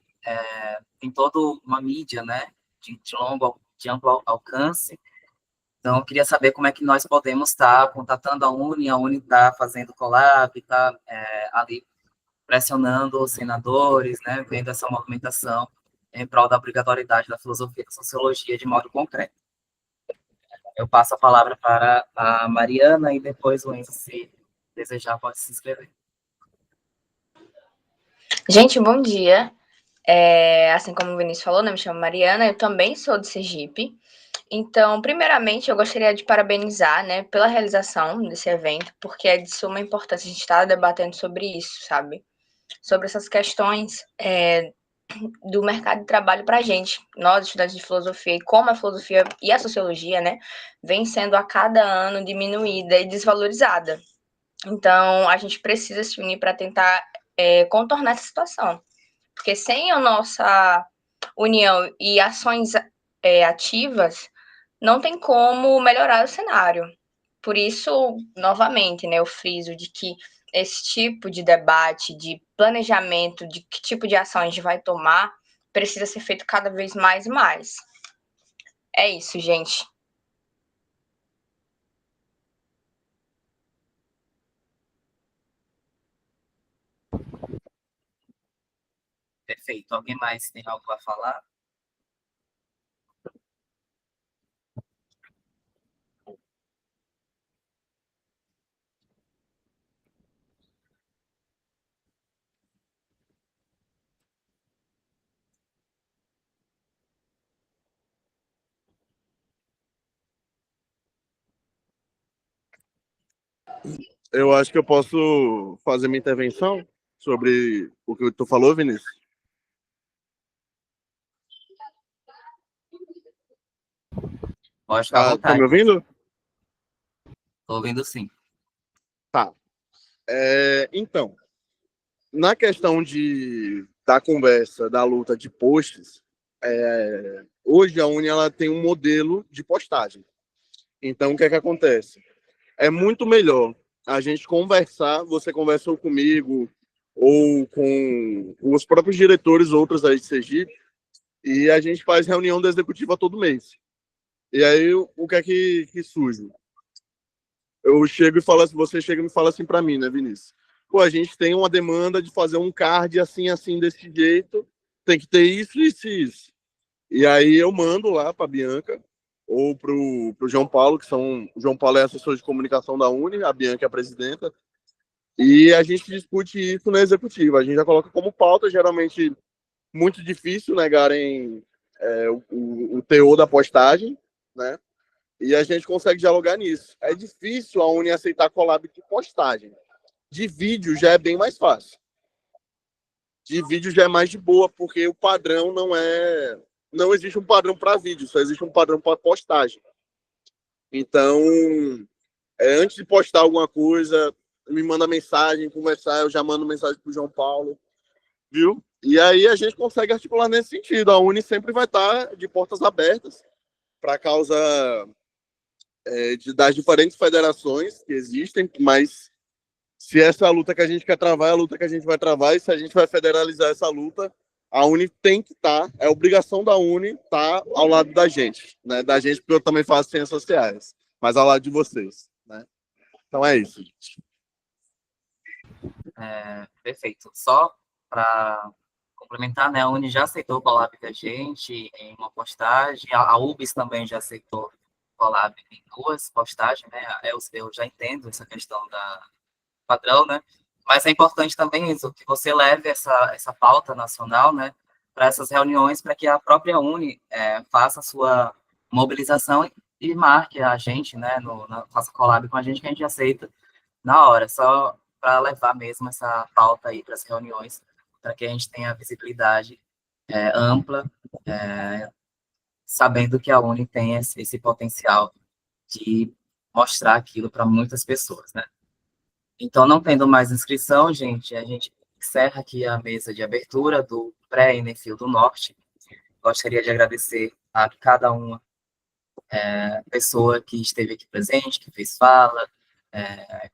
tem toda uma mídia, né, de amplo alcance. Então, eu queria saber como é que nós podemos estar contatando a Uni está fazendo collab, está ali pressionando os senadores, né, vendo essa movimentação em prol da obrigatoriedade da filosofia e da sociologia de modo concreto. Eu passo a palavra para a Mariana e depois o Enzo, se desejar, pode se inscrever. Gente, bom dia. Assim como o Vinícius falou, né, me chamo Mariana, eu também sou de Sergipe. Então, primeiramente, eu gostaria de parabenizar, né, pela realização desse evento, porque é de suma importância a gente estar debatendo sobre isso, sabe? Sobre essas questões do mercado de trabalho para a gente, nós, estudantes de filosofia, e como a filosofia e a sociologia, né, vem sendo a cada ano diminuída e desvalorizada. Então, a gente precisa se unir para tentar contornar essa situação. Porque sem a nossa união e ações ativas, não tem como melhorar o cenário. Por isso, novamente, né, eu friso de que esse tipo de debate, de planejamento, de que tipo de ação a gente vai tomar, precisa ser feito cada vez mais e mais. É isso, gente. Perfeito. Alguém mais tem algo a falar? Eu acho que eu posso fazer minha intervenção sobre o que tu falou, Vinícius. Pode ficar à Tá vontade. me ouvindo? Estou ouvindo sim. Tá. Então, na questão da conversa, da luta de posts, hoje a Uni ela tem um modelo de postagem. Então, o que é que acontece? É muito melhor a gente conversar, você conversou comigo ou com os próprios diretores, outros aí de Sergipe, e a gente faz reunião da executiva todo mês. E aí, o que é que surge? Eu chego e falo assim, você chega e me fala assim para mim, né, Vinícius? Pô, a gente tem uma demanda de fazer um card assim, assim, desse jeito, tem que ter isso, isso e isso. E aí eu mando lá para Bianca ou pro João Paulo, o João Paulo é assessor de comunicação da Uni, a Bianca é a presidenta, e a gente discute isso na executiva. A gente já coloca como pauta, geralmente muito difícil negarem o teor da postagem, né? E a gente consegue dialogar nisso. É difícil a Uni aceitar collab de postagem. De vídeo já é bem mais fácil. De vídeo já é mais de boa, porque o padrão não existe um padrão para vídeo, só existe um padrão para postagem. Então, antes de postar alguma coisa, me manda mensagem, conversar, eu já mando mensagem pro João Paulo, viu? E aí a gente consegue articular nesse sentido. A Uni sempre vai estar de portas abertas para a causa das diferentes federações que existem, mas se essa é a luta que a gente quer travar, é a luta que a gente vai travar, e se a gente vai federalizar essa luta, a Uni tem que estar, é obrigação da Uni estar ao lado da gente, né? Da gente, porque eu também faço ciências sociais, mas ao lado de vocês, né? Então é isso. Perfeito. Só para complementar, né, a Uni já aceitou o collab da gente em uma postagem, a UBS também já aceitou o collab em 2 postagens, né? Eu já entendo essa questão da padrão, né? Mas é importante também isso, que você leve essa pauta nacional, né, para essas reuniões, para que a própria Uni faça a sua mobilização e marque a gente, né, faça collab com a gente, que a gente aceita na hora, só para levar mesmo essa pauta aí para as reuniões, para que a gente tenha visibilidade ampla, sabendo que a Uni tem esse potencial de mostrar aquilo para muitas pessoas, né? Então, não tendo mais inscrição, gente, a gente encerra aqui a mesa de abertura do pré-Enefil do Norte. Gostaria de agradecer a cada uma pessoa que esteve aqui presente, que fez fala,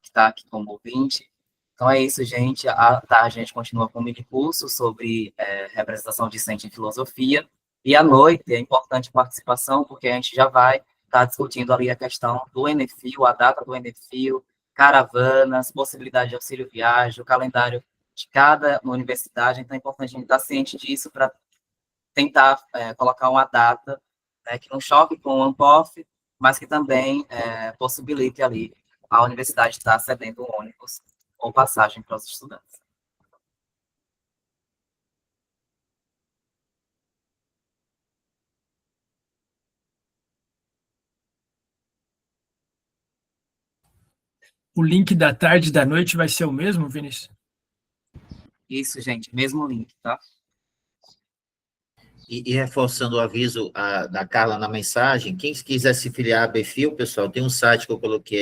que está aqui como ouvinte. Então é isso, gente. À tarde a gente continua com um mini curso sobre representação discente em filosofia. E à noite é importante a participação, porque a gente já vai estar discutindo ali a questão do Enefil, a data do Enefil, caravanas, possibilidade de auxílio viagem, o calendário de cada universidade. Então é importante a gente estar ciente disso para tentar colocar uma data que não choque com o ANPOF, mas que também possibilite ali a universidade estar cedendo ônibus ou passagem para os estudantes. O link da tarde e da noite vai ser o mesmo, Vinícius? Isso, gente, mesmo link, tá? E reforçando o aviso da Carla na mensagem, quem quiser se filiar à Bfil, pessoal, tem um site que eu coloquei